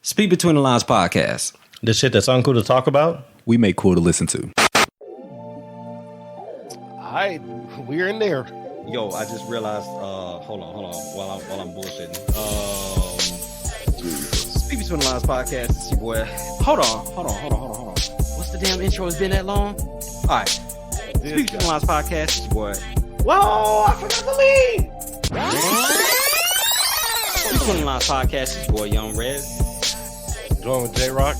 Speak Between the Lines podcast. The shit that's uncool to talk about, we make cool to listen to. All right, we're in there. Yo, I just realized. Hold on. While I'm bullshitting. Speak Between the Lines podcast. It's your boy. Hold on. What's the damn intro? It's been that long. All right. Speak Between the Lines podcast. It's your boy. Whoa! I forgot the lead. Speak Between the Lines podcast. It's your boy Young Red. Join with J-Rock.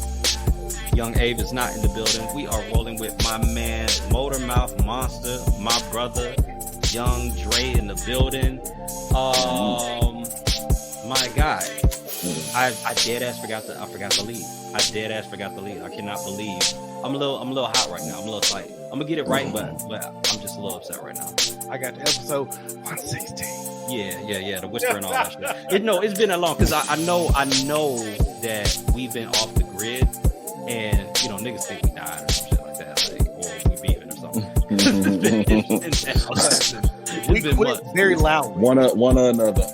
Young Abe is not in the building. We are rolling with my man, Motor Mouth Monster, my brother, Young Dre in the building. My guy, I dead ass forgot the lead. I cannot believe. I'm a little hot right now. I'm a little tight. I'm gonna get it right, but I'm just a little upset right now. I got the episode 116. Yeah, the whisper and all that shit. It's been that long because I know that we've been off the grid, and niggas think we died or some shit like that, or we beefing or something. We quit very loud. One or another.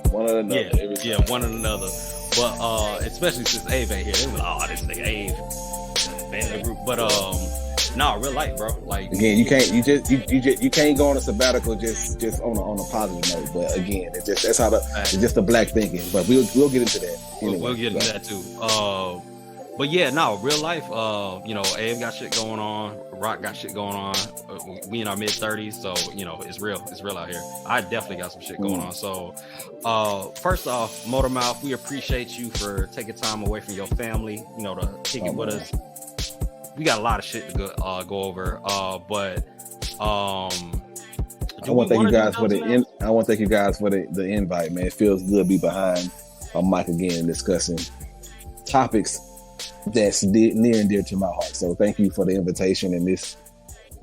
Yeah, one or another. But especially since Abe ain't here, they was like, this nigga Abe, man of the group. But real life, bro. Like again, you can't go on a sabbatical just on a positive note. But again, it's just the black thinking. But we'll get into that. Anyway, we'll get into that too. But yeah, real life. Abe got shit going on. Rock got shit going on. We in our mid-30s, so it's real. It's real out here. I definitely got some shit going on. So, first off, Motor Mouth, we appreciate you for taking time away from your family. To kick it with us. We got a lot of shit to go over. I want to thank you guys for the invite, man. It feels good to be behind a mic again discussing topics that's near and dear to my heart. So thank you for the invitation, and this,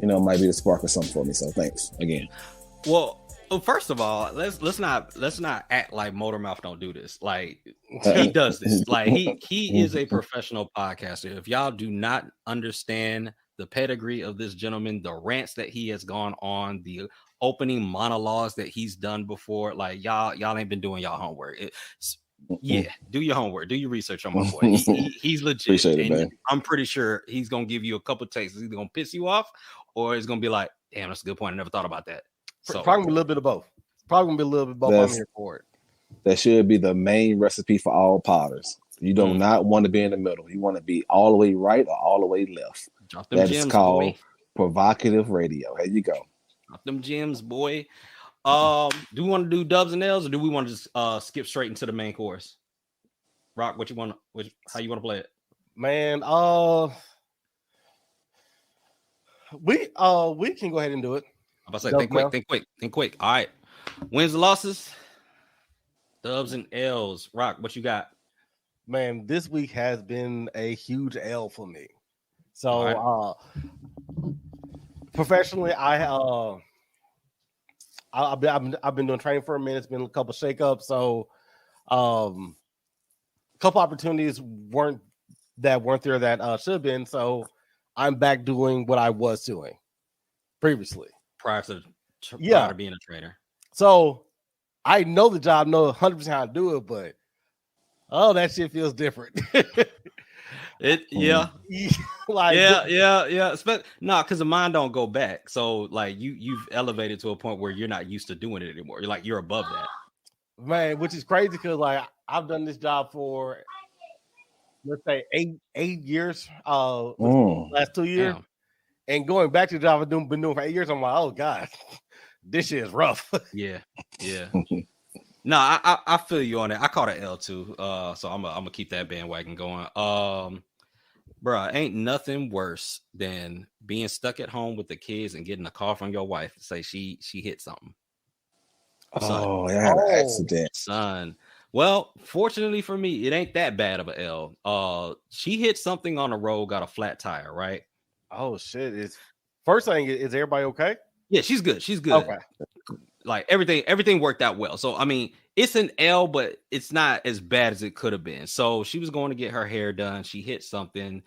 might be the spark of something for me. So thanks again. Well, first of all, let's not act like Motor Mouth don't do this. Like he does this. Like he is a professional podcaster. If y'all do not understand the pedigree of this gentleman, the rants that he has gone on, the opening monologues that he's done before, like y'all ain't been doing y'all homework. Do your homework, do your research on my boy. He's legit. Appreciate it, man. I'm pretty sure he's gonna give you a couple takes. He's either gonna piss you off, or it's gonna be like, damn, that's a good point. I never thought about that. So probably a little bit of both. I'm here for it. That should be the main recipe for all potters. You do not want to be in the middle. You want to be all the way right or all the way left. Drop them that gems, is called boy. Provocative radio. Here you go. Drop them gems, boy. Do we want to do dubs and L's, or do we want to just skip straight into the main course? Rock, how you want to play it? Man, we can go ahead and do it. I'm about to say, think quick. All right. Wins and losses, dubs and L's. Rock, what you got? Man, this week has been a huge L for me. So, professionally, I've been doing training for a minute. It's been a couple of shakeups. So, a couple opportunities weren't there that should have been. So, I'm back doing what I was doing previously. Prior to being a trainer. So I know the job, know 100% how to do it, but that shit feels different. Yeah. Because the mind don't go back. So like you've elevated to a point where you're not used to doing it anymore. You're above that. Man, which is crazy because like I've done this job for let's say 8 years. Last 2 years. Damn. And going back to the job I've been doing for 8 years, I'm like, oh God, this shit is rough. Yeah. No, I feel you on it. I caught an L too. So I'm gonna keep that bandwagon going. Bro, ain't nothing worse than being stuck at home with the kids and getting a call from your wife to say she hit something. Oh, yeah, an accident. Son. Well, fortunately for me, it ain't that bad of an L. She hit something on the road, got a flat tire, right? Oh shit! First thing is everybody okay? Yeah, she's good. Okay. Like everything worked out well. So I mean, it's an L, but it's not as bad as it could have been. So she was going to get her hair done. She hit something.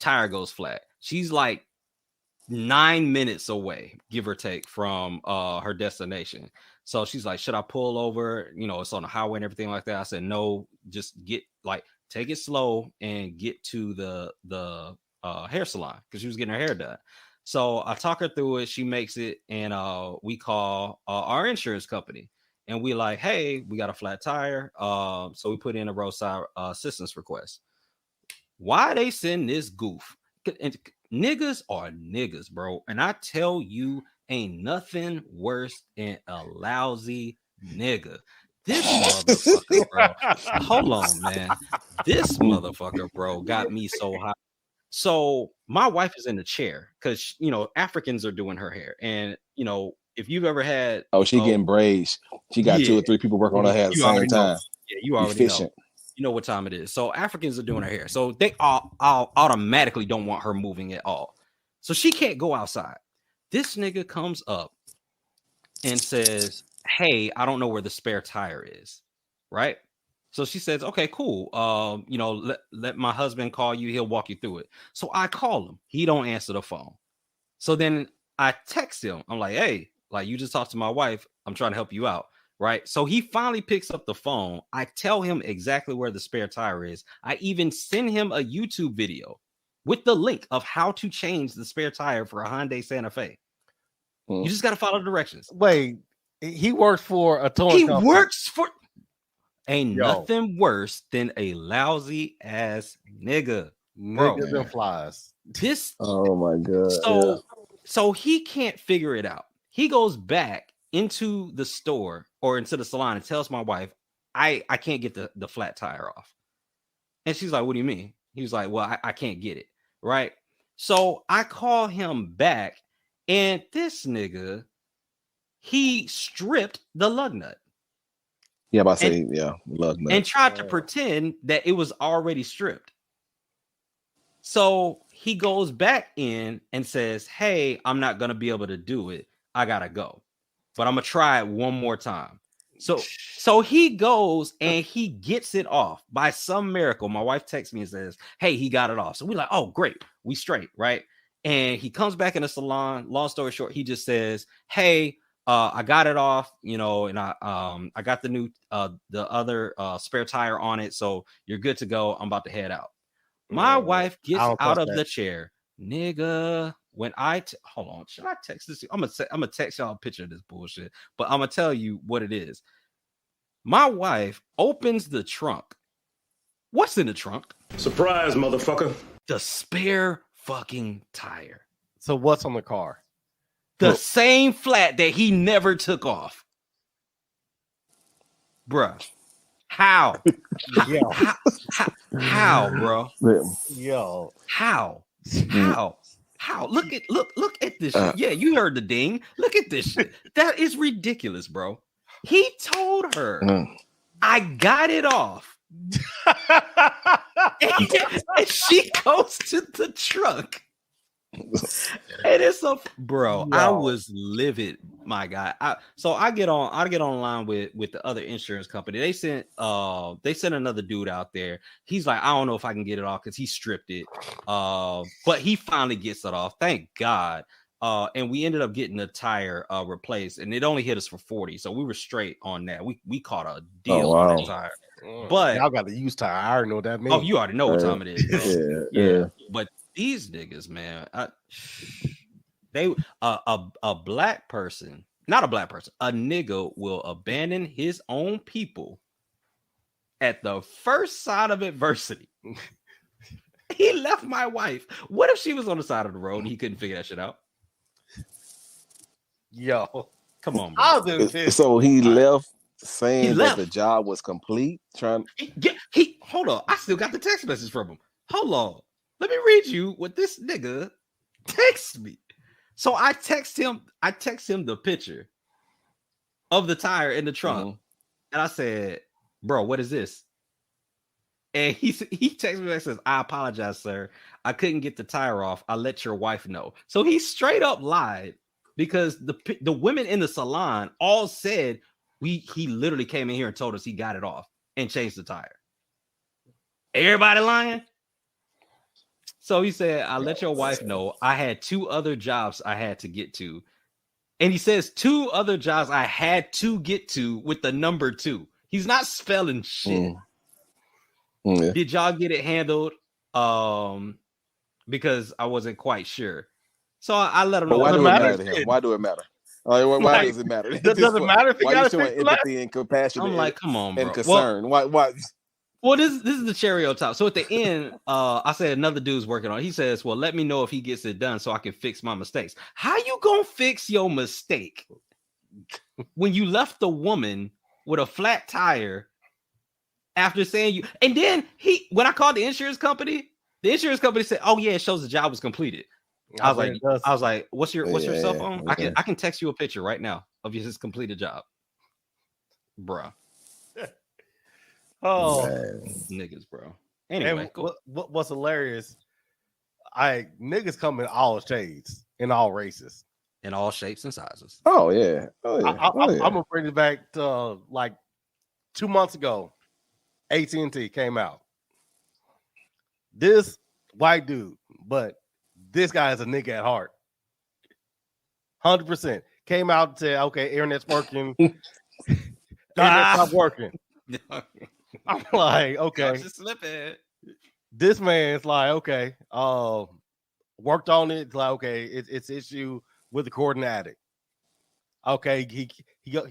Tire goes flat. She's like 9 minutes away, give or take, from her destination. So she's like, should I pull over? It's on the highway and everything like that. I said, no, just take it slow and get to the hair salon because she was getting her hair done. So I talk her through it. She makes it, and we call our insurance company, and we like, hey, we got a flat tire. So we put in a roadside assistance request. Why they send this goof? And niggas are niggas, bro. And I tell you, ain't nothing worse than a lousy nigga. This motherfucker, bro. Hold on, man. This motherfucker, bro, got me so hot. So my wife is in the chair because, you know, Africans are doing her hair. And, you know, if you've ever had... Oh, she getting braids. She got 2 or 3 people working on her hair at the same time. Yeah, you already know. You know what time it is. So Africans are doing her hair. So they all automatically don't want her moving at all. So she can't go outside. This nigga comes up and says, hey, I don't know where the spare tire is. Right? So she says, okay, cool. You know, let my husband call you. He'll walk you through it. So I call him. He don't answer the phone. So then I text him. I'm like, hey, like you just talked to my wife. I'm trying to help you out. Right. So he finally picks up the phone. I tell him exactly where the spare tire is. I even send him a YouTube video with the link of how to change the spare tire for a Hyundai Santa Fe. You just got to follow the directions. Wait, he works for a towing company. He works for... Ain't nothing worse than a lousy ass nigga. Niggas and flies. This... Oh, my God. So he can't figure it out. He goes back into the store or into the salon and tells my wife, I can't get the flat tire off. And she's like, what do you mean? He was like, well, I can't get it. Right. So I call him back, and this nigga, he stripped the lug nut. Yeah, about to say, lug nut. And tried to pretend that it was already stripped. So he goes back in and says, hey, I'm not going to be able to do it. I got to go. But I'm going to try it one more time. So he goes and he gets it off by some miracle. My wife texts me and says, hey, he got it off. So we're like, oh, great. We straight, right? And he comes back in the salon. Long story short, he just says, hey, I got it off, you know, and I got the new, the other spare tire on it. So you're good to go. I'm about to head out. My wife gets out of the chair. Nigga, when hold on, should I text this? I'm gonna text y'all a picture of this bullshit, but I'm gonna tell you what it is. My wife opens the trunk. What's in the trunk? Surprise, motherfucker. The spare fucking tire. So what's on the car? The same flat that he never took off. Bruh. How? How, bro? Yo. How? Look at this shit. Yeah, you heard the ding. Look at this shit. That is ridiculous, bro. He told her, I got it off. and she goes to the truck. And it's bro. Yo. I was livid, my guy. So I get online with the other insurance company. They sent another dude out there. He's like, I don't know if I can get it off because he stripped it. But he finally gets it off. Thank God. And we ended up getting the tire replaced, and it only hit us for $40. So we were straight on that. We caught a deal on that tire. But y'all got the used tire. I already know what that means. Oh, you already know what time it is. Yeah. But these niggas, man, a black person, not a black person, a nigga will abandon his own people at the first sign of adversity. He left my wife. What if she was on the side of the road and he couldn't figure that shit out? Yo, come on, bro. So he left saying that the job was complete. He hold on. I still got the text message from him. Hold on. Let me read you what this nigga texts me. So I text him the picture of the tire in the trunk. And I said, bro, what is this? And he texts me back and says, I apologize, sir. I couldn't get the tire off. I let your wife know. So he straight up lied because the women in the salon all said he literally came in here and told us he got it off and changed the tire. Everybody lying? So he said, I let your wife know I had 2 other jobs I had to get to. And he says 2 other jobs I had to get to with the number 2. He's not spelling shit. Did y'all get it handled? Because I wasn't quite sure. So I let him know. Why do it matter to him? Why do it matter? Why does it matter? Does it matter if why are you showing empathy and compassion? I'm like, come on, bro. And concern. Why? Well, this is the cherry on top. So at the end, I said another dude's working on it. He says, well, let me know if he gets it done so I can fix my mistakes. How you gonna fix your mistake when you left the woman with a flat tire after saying you? And then when I called the insurance company said, oh yeah, it shows the job was completed. I was like, what's your cell phone? Okay. I can text you a picture right now of his completed job, bruh. Oh, niggas, bro. Anyway, what's hilarious? Niggas come in all shades, in all races, in all shapes and sizes. Oh yeah. I'm gonna bring it back to like 2 months ago. AT&T came out. This white dude, but this guy is a nigga at heart. 100% came out and said, "Okay, internet's working. Internet's not working." I'm like, okay. Just slipping. This man's like, okay, worked on it. It's like, okay, it's issue with the cord and attic. Okay, he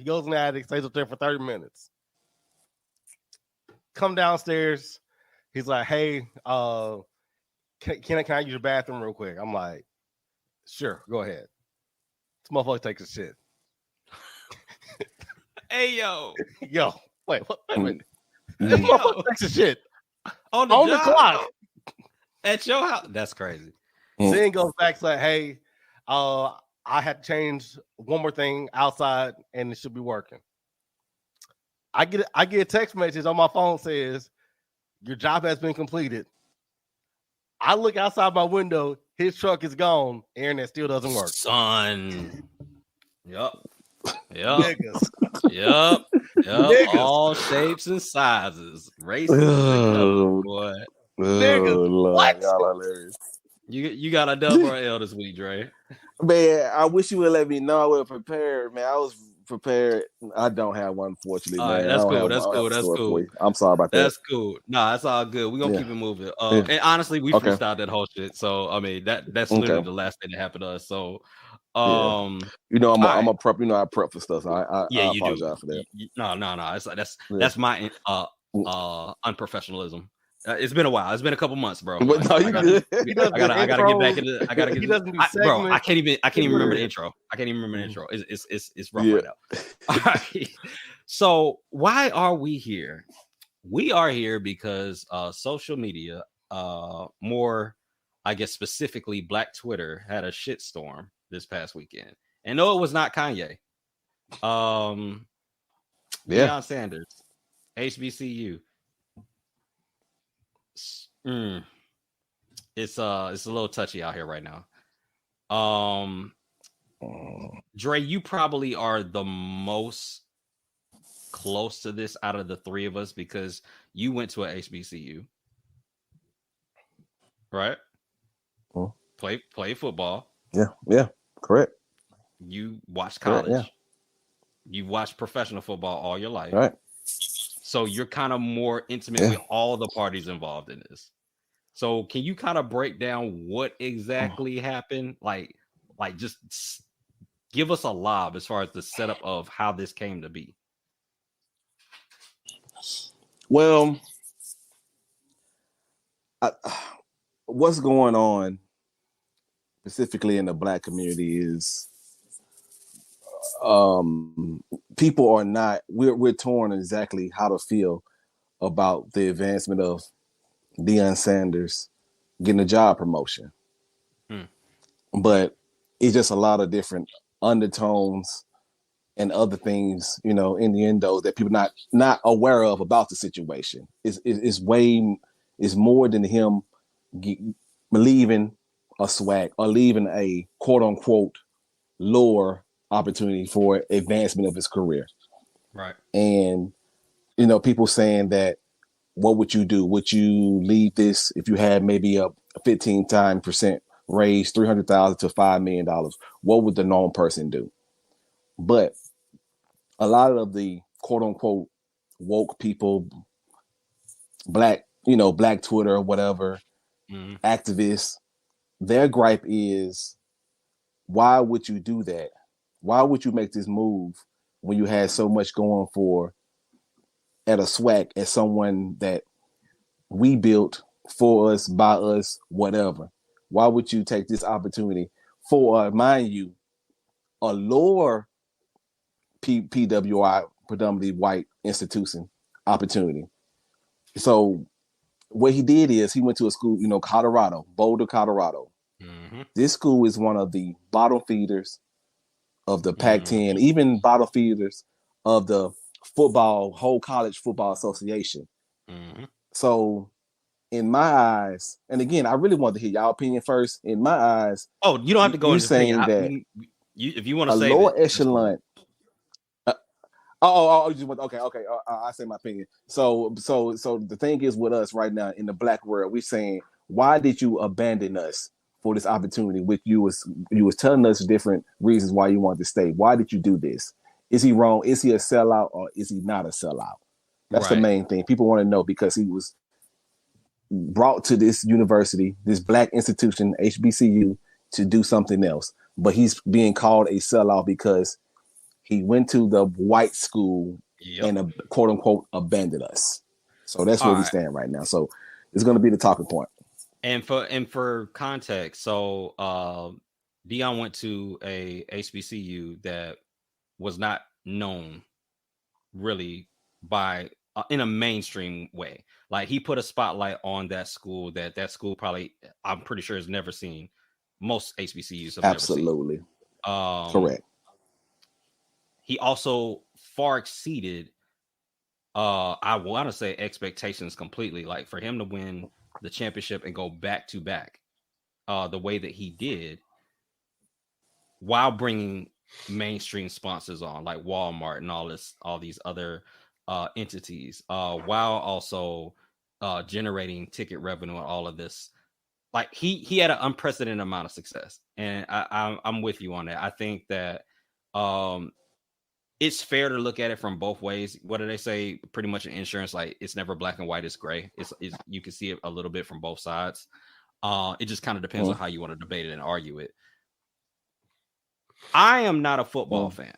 goes in the attic, stays up there for 30 minutes. Come downstairs. He's like, hey, can I use your bathroom real quick? I'm like, sure, go ahead. This motherfucker takes a shit. Hey, yo, wait a minute. This motherfucker takes a shit on the clock at your house. That's crazy. Then goes back to like, hey, I had to change one more thing outside, and it should be working. I get a text message on my phone says your job has been completed. I look outside my window, his truck is gone, internet still doesn't work. Son. Yup. Niggas. Yep. Niggas. All shapes and sizes. Racist. Boy. Niggas. What? Y'all hilarious. You got a double or L this week, Dre. Man, I wish you would let me know. I would have prepared, man. I was prepared. I don't have one, fortunately. All man. Right, that's cool. I'm sorry about that. That's cool. Nah, that's all good. We're gonna keep it moving. And honestly, we freestyled that whole shit. So I mean that's literally the last thing that happened to us. So I'm a prep. I prep for stuff. So I apologize for that. No. That's my unprofessionalism. It's been a while. It's been a couple months, bro. But no, you good. I gotta get back into. I gotta get. Bro, I can't even remember the intro. It's rough right now. All right. So why are we here? We are here because social media, more, I guess specifically Black Twitter, had a shitstorm this past weekend. And no, it was not Kanye. Deion Sanders, HBCU. It's a little touchy out here right now. Dre, you probably are the most close to this out of the three of us because you went to a HBCU, right? Play football. Yeah, correct. You watched college. Yeah. You watched professional football all your life. Right. So you're kind of more intimate with all the parties involved in this. So can you kind of break down what exactly happened? Like just give us a lob as far as the setup of how this came to be. Well, what's going on specifically in the Black community is people are not, we're torn exactly how to feel about the advancement of Deion Sanders getting a job promotion. But it's just a lot of different undertones and other things, innuendos that people not aware of about the situation. It's more than him leaving a swag or leaving a quote unquote lower opportunity for advancement of his career. Right. And, people saying that, what would you do? Would you leave this if you had maybe a 15% raise, $300,000 to $5 million? What would the normal person do? But a lot of the quote unquote woke people, Black Black Twitter or whatever, activists, their gripe is, why would you do that? Why would you make this move when you had so much going for at a SWAC as someone that we built for us, by us, whatever? Why would you take this opportunity for, mind you, a lower PWI, predominantly white institution opportunity? So what he did is he went to a school, Colorado, Boulder, Colorado. Mm-hmm. This school is one of the bottom feeders of the Pac-10, even bottom feeders of the whole college football association. Mm-hmm. So in my eyes, and again, I really want to hear y'all opinion first. In my eyes, you don't have to go into saying that if you want to say lower echelon. You just went, okay. I say my opinion. So the thing is with us right now in the Black world, we're saying, why did you abandon us for this opportunity? Which you was telling us different reasons why you wanted to stay. Why did you do this? Is he wrong? Is he a sellout or is he not a sellout? That's the main thing people want to know, because he was brought to this university, this Black institution, HBCU, to do something else, but he's being called a sellout because he went to the white school and quote unquote abandoned us. So that's where we stand right now. So it's going to be the talking point. And for context, so Deion went to a HBCU that was not known really by in a mainstream way. Like, he put a spotlight on that school that school probably, I'm pretty sure, has never seen. Most HBCUs have absolutely never seen. Correct. He also far exceeded, I want to say, expectations completely. Like, for him to win the championship and go back to back the way that he did, while bringing mainstream sponsors on like Walmart and all these other entities, while also generating ticket revenue and all of this. Like, he had an unprecedented amount of success, and I'm with you on that. I think that it's fair to look at it from both ways. What do they say? Pretty much in insurance, like, it's never black and white; it's gray. It's you can see it a little bit from both sides. It just kind of depends on how you want to debate it and argue it. I am not a football fan.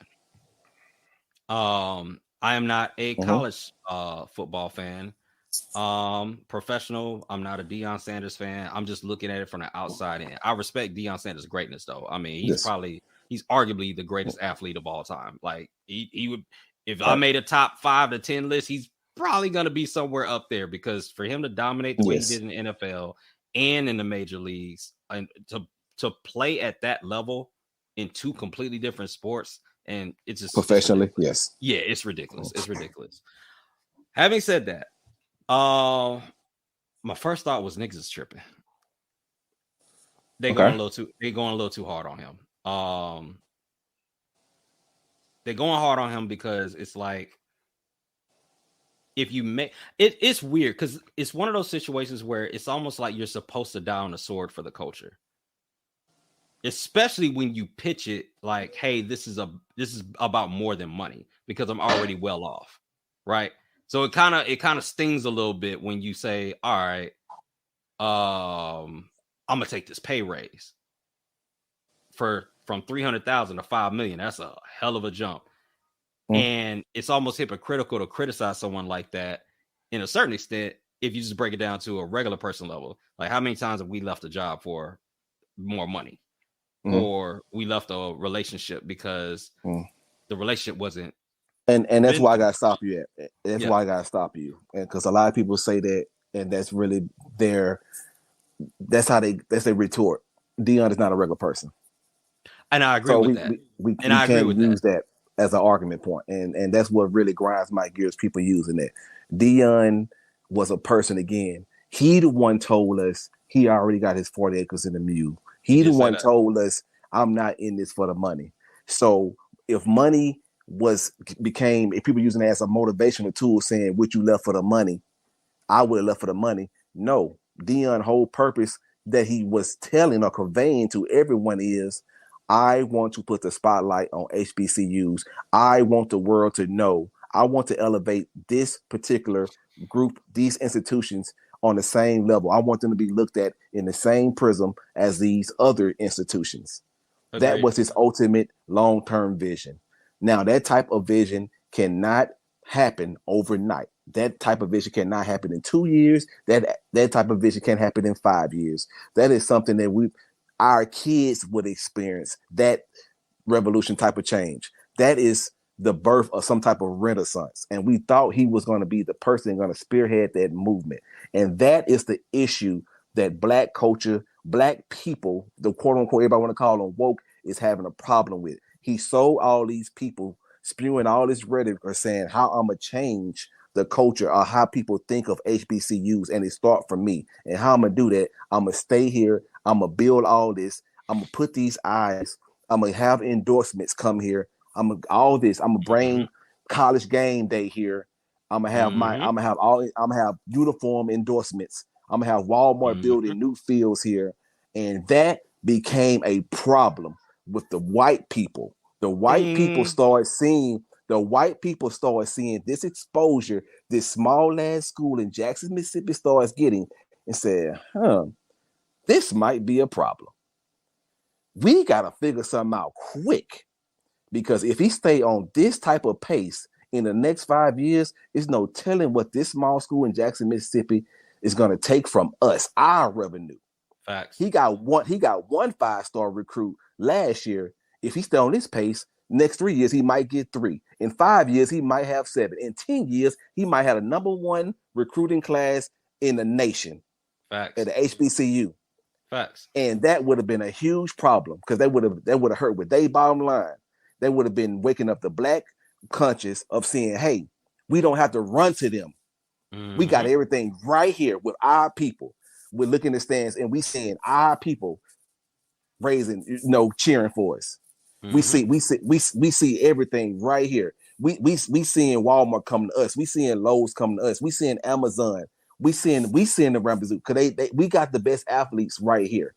I am not a college football fan. Professional, I'm not a Deion Sanders fan. I'm just looking at it from the outside in. I respect Deion Sanders' greatness, though. I mean, he's arguably the greatest athlete of all time. Like, he would, if I made a top 5 to 10 list, he's probably going to be somewhere up there, because for him to dominate the way he did in the NFL and in the major leagues, and to play at that level in 2 completely different sports, and it's just professionally, it's ridiculous. It's ridiculous. Having said that, my first thought was niggas is tripping. They're going a little too hard on him. They're going hard on him because it's like, if you make it's weird, because it's one of those situations where it's almost like you're supposed to die on the sword for the culture, especially when you pitch it like, hey, this is about more than money, because I'm already well off, right? So it kind of stings a little bit when you say, all right, I'm gonna take this pay raise from $300,000 to $5 million. That's a hell of a jump. And it's almost hypocritical to criticize someone like that, in a certain extent, if you just break it down to a regular person level. Like, how many times have we left a job for more money? Or we left a relationship because the relationship wasn't. And that's why I gotta stop you at. That's why I gotta stop you. And because a lot of people say that, and that's really that's how they retort. Deion is not a regular person. And I agree with that. We can't use that as an argument point. And that's what really grinds my gears, people using that. Deion was a person again. He the one told us he already got his 40 acres in the mule. He the one told us, I'm not in this for the money. So if money if people using it as a motivational tool, saying, would you left for the money? I would have left for the money. No, Deion's whole purpose that he was telling or conveying to everyone is, I want to put the spotlight on HBCUs. I want the world to know. I want to elevate this particular group, these institutions, on the same level. I want them to be looked at in the same prism as these other institutions. Okay. That was his ultimate long-term vision. Now, that type of vision cannot happen overnight. That type of vision cannot happen in 2 years. That type of vision can't happen in 5 years. That is something that our kids would experience, that revolution type of change. That is the birth of some type of renaissance. And we thought he was going to be the person going to spearhead that movement. And that is the issue that Black culture, Black people, the quote unquote, everybody want to call them woke, is having a problem with. He sold all these people spewing all this rhetoric or saying how I'm going to change the culture or how people think of HBCUs, and it start from me. And how I'm going to do that, I'm going to stay here. I'm going to build all this. I'm going to put these eyes. I'm going to have endorsements come here. I'm gonna bring college game day here. I'm gonna have I'm gonna have uniform endorsements. I'm gonna have Walmart building new fields here. And that became a problem with the white people. The white people started seeing this exposure this small ass school in Jackson, Mississippi starts getting, and said, this might be a problem. We gotta figure something out quick. Because if he stay on this type of pace in the next 5 years, there's no telling what this small school in Jackson, Mississippi is going to take from us, our revenue. Facts. He got one 5-star recruit last year. If he stay on this pace, next 3 years, he might get 3. In 5 years, he might have 7. In 10 years, he might have a number 1 recruiting class in the nation. Facts. At the HBCU. Facts. And that would have been a huge problem because that would have hurt with their bottom line. They would have been waking up the Black conscious of saying, hey, we don't have to run to them. We got everything right here with our people. We're looking at the stands and we seeing our people raising, cheering for us. We see everything right here. We seeing Walmart coming to us. We seeing Lowe's coming to us. We seeing Amazon. We seeing the Rambazoo because we got the best athletes right here.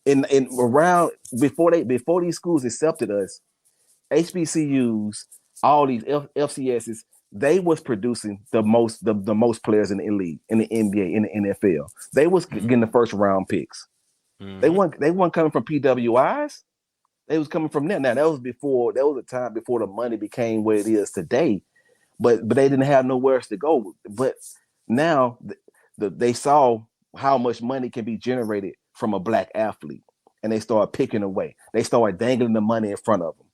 In around before these schools accepted us, HBCUs, all these FCSs, they was producing the most players in the league, in the NBA, in the NFL. They was getting the first round picks. They weren't coming from PWIs. They was coming from them. Now that was a time before the money became what it is today, but they didn't have nowhere else to go. But now they saw how much money can be generated from a Black athlete, and they started picking away. They started dangling the money in front of them,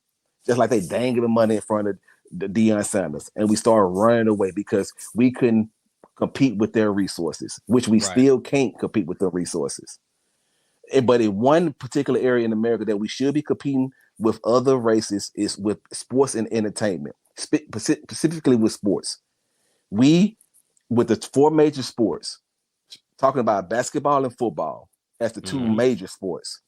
just like they dangled the money in front of the Deion Sanders, and we started running away because we couldn't compete with their resources, which we still can't compete with their resources. But in one particular area in America that we should be competing with other races is with sports and entertainment, specifically with sports. With the 4 major sports, talking about basketball and football as the 2 major sports.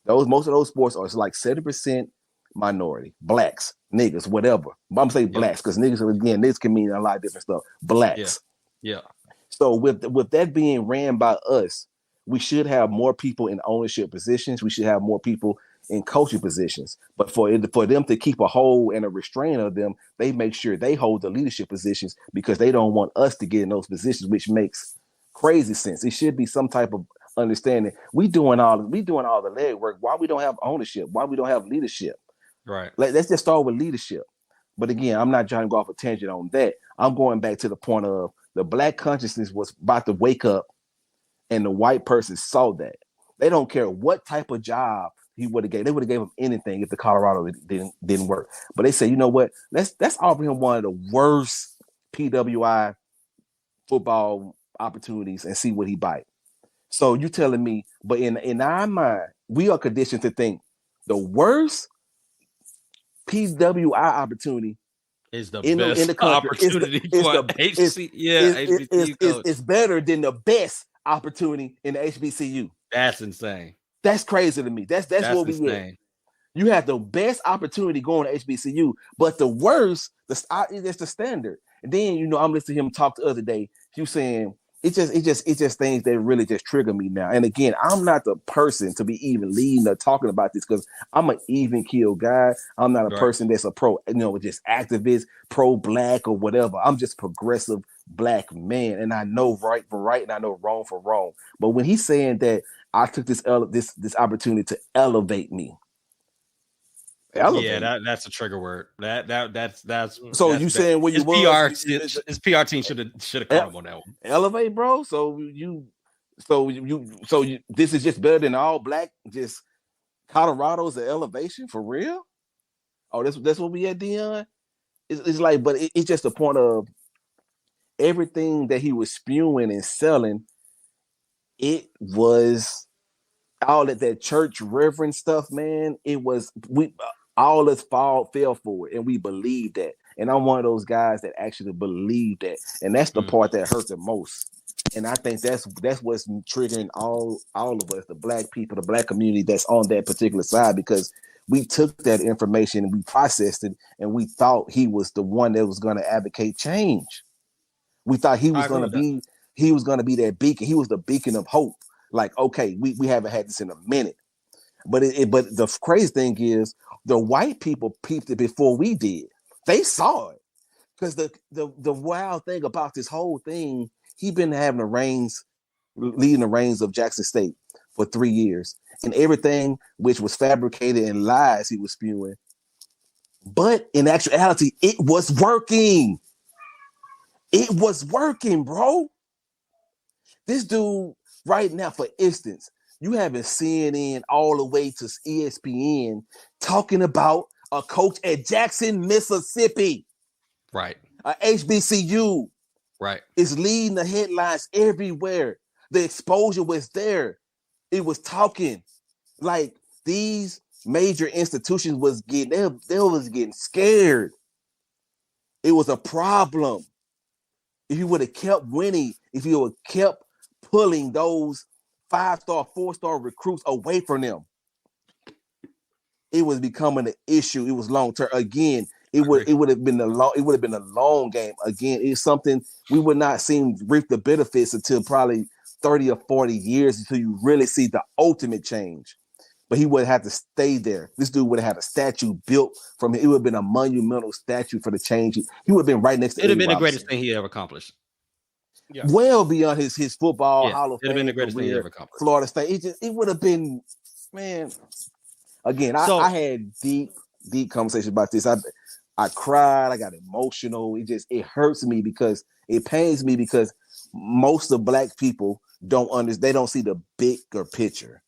Most of those sports are like 70% minority, Blacks, niggas, whatever. But I'm saying Blacks because niggas can mean a lot of different stuff. Blacks. Yeah. So with that being ran by us, we should have more people in ownership positions. We should have more people in coaching positions. But for them to keep a hold and a restraint of them, they make sure they hold the leadership positions because they don't want us to get in those positions, which makes crazy sense. It should be some type of understanding. We doing all the legwork. Why we don't have ownership? Why we don't have leadership? Right. Let's just start with leadership. But again, I'm not trying to go off a tangent on that. I'm going back to the point of the Black consciousness was about to wake up, and the white person saw that. They don't care what type of job he would have gave. They would have gave him anything if the Colorado didn't work. But they say, you know what? Let's offer him one of the worst PWI football opportunities and see what he bite. So you telling me, but in our mind, we are conditioned to think the worst PWI opportunity is the best in the country. Opportunity is better than the best opportunity in the HBCU. That's insane. That's crazy to me. That's what we get. You have the best opportunity going to HBCU, but the worst, that's the standard. And then I'm listening to him talk the other day. He was saying it's just things that really just trigger me now. And again, I'm not the person to be even leading or talking about this because I'm an even keel guy. I'm not a person that's a pro, just activist, pro-Black or whatever. I'm just progressive black man, and I know right for right, and I know wrong for wrong. But when he's saying that I took this opportunity to elevate me, elevate. Yeah, that's a trigger word. That's so that's you bad. saying where you His PR team should have caught him on that one. Elevate, bro. So this is just better than all black. Just Colorado's an elevation for real. Oh, that's what we at, Dion. It's like, but it's just a point of everything that he was spewing and selling. It was all that church reverend stuff, man. It was we all us fell for it, and we believed that. And I'm one of those guys that actually believe that, and that's the part that hurt the most. And I think that's what's triggering all of us, the black people, the black community that's on that particular side, because we took that information and we processed it, and we thought he was the one that was going to advocate change. We thought he was going to be that beacon. He was the beacon of hope. Like, okay, we haven't had this in a minute, but but the crazy thing is the white people peeped it before we did. They saw it, because the wild thing about this whole thing, he been having leading the reins of Jackson State for 3 years, and everything which was fabricated and lies he was spewing. But in actuality, it was working. It was working, bro. This dude right now, for instance, you having CNN all the way to ESPN talking about a coach at Jackson, Mississippi. Right. A HBCU. Right. Is leading the headlines everywhere. The exposure was there. It was talking. Like, these major institutions was getting, they was getting scared. It was a problem. If you would have kept winning, if you would have kept pulling those 5-star, 4-star recruits away from them, it was becoming an issue. It was long term. Again, it would have been a long game. Again, it's something we would not reap the benefits until probably 30 or 40 years until you really see the ultimate change. But he would have to stay there. This dude would have had a statue built from him. It would have been a monumental statue for the change. He would have been right next to. It'd have been the greatest thing he ever accomplished. Yeah. Well beyond his football Hall of Fame. It'd have been the greatest thing he ever accomplished. Florida State. It would have been, man. Again, I had deep conversations about this. I cried. I got emotional. It hurts me because it pains me because most of black people don't understand. They don't see the bigger picture.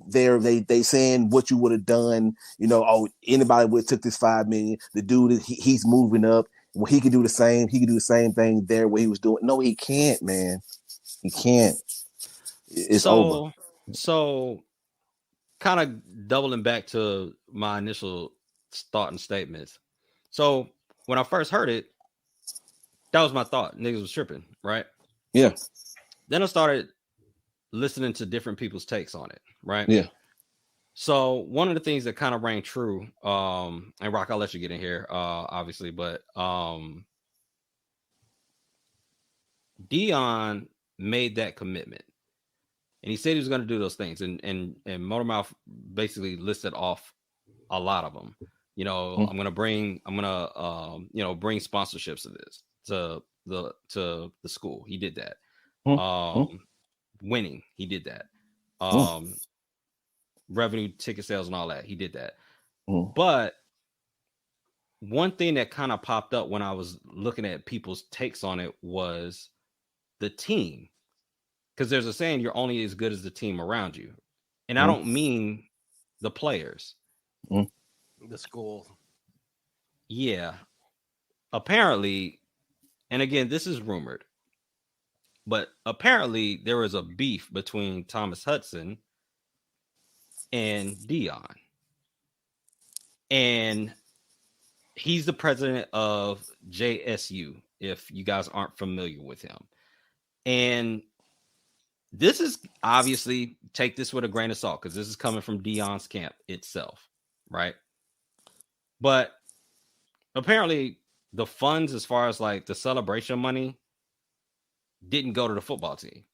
They saying what you would have done. You know, oh, anybody would have took this $5 million. The dude, he's moving up. Well, he could do the same. He could do the same thing there where he was doing. No, he can't, man. He can't. It's over. So, kind of doubling back to my initial thought and statements. So, when I first heard it, that was my thought. Niggas was tripping, right? Yeah. Then I started listening to different people's takes on it, right? Yeah. So one of the things that kind of rang true, and Rock, I'll let you get in here, obviously, but Dion made that commitment, and he said he was going to do those things, and Motormouth basically listed off a lot of them. You know, I'm gonna bring sponsorships to this to the school. He did that. Winning, he did that. Revenue, ticket sales, and all that, he did that. But one thing that kind of popped up when I was looking at people's takes on it was the team, because there's a saying, you're only as good as the team around you, and I don't mean the players, the school. Yeah, apparently, and again, this is rumored, but apparently there was a beef between Thomas Hudson and Dion, and he's the president of JSU, if you guys aren't familiar with him. And this is obviously, take this with a grain of salt, because this is coming from Dion's camp itself, right? But apparently the funds, as far as like the celebration money, didn't go to the football team.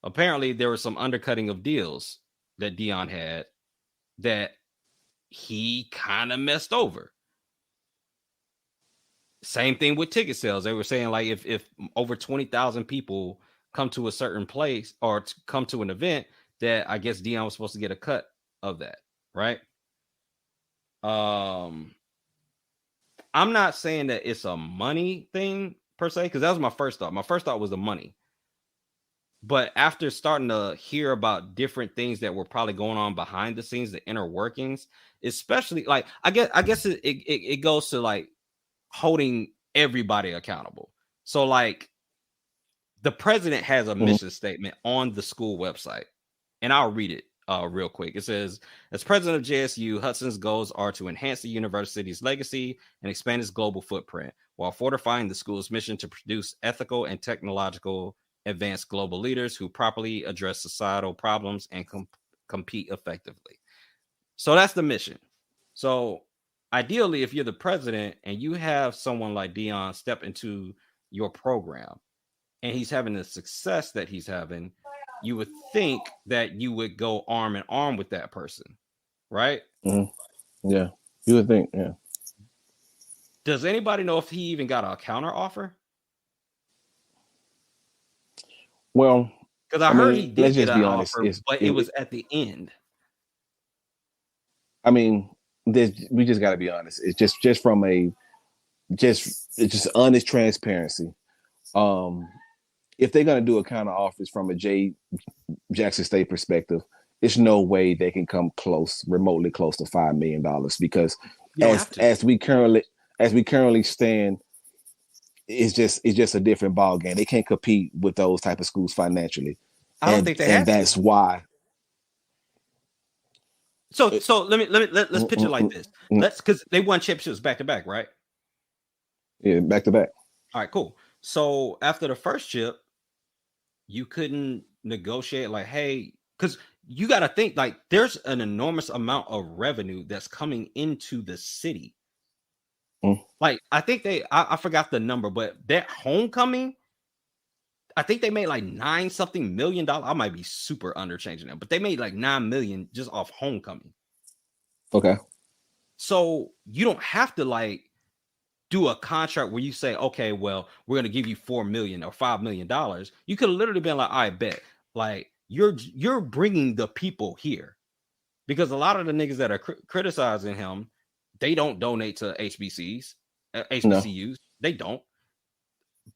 Apparently there was some undercutting of deals that Dion had that he kind of messed over. Same thing with ticket sales. They were saying like if over 20,000 people come to a certain place or come to an event, that I guess Dion was supposed to get a cut of that, right? I'm not saying that it's a money thing per se, because that was my first thought. My first thought was the money. But after starting to hear about different things that were probably going on behind the scenes, the inner workings, especially like I guess it goes to like holding everybody accountable. So like the president has a mission statement on the school website, and I'll read it real quick. It says, as president of JSU, Hudson's goals are to enhance the university's legacy and expand its global footprint while fortifying the school's mission to produce ethical and technological advanced global leaders who properly address societal problems and compete effectively. So that's the mission. So ideally, if you're the president and you have someone like Dion step into your program and he's having the success that he's having, you would think that you would go arm in arm with that person, right? Mm-hmm. Yeah, you would think, yeah. Does anybody know if he even got a counter offer? Well, because I heard he did get an offer, but it was at the end. I mean, we just got to be honest. It's just from it's just honest transparency. If they're going to do a counter offers from a Jackson State perspective, it's no way they can come remotely close to $5 million, because as we currently stand, it's just a different ball game. They can't compete with those type of schools financially. I don't think they have. And that's why. So let's pitch it like this. Because they won championships back to back, right? Yeah, back to back. All right, cool. So after the first chip, you couldn't negotiate like, hey, because you got to think like there's an enormous amount of revenue that's coming into the city. Like I think I forgot the number, but that homecoming, I think they made like $9 million. I might be super underchanging them, but they made like $9 million just off homecoming. Okay. So you don't have to like do a contract where you say, okay, well, we're going to give you $4 million or $5 million. You could have literally been like, I bet, like you're bringing the people here, because a lot of the niggas that are criticizing him, they don't donate to HBCUs. No. They don't.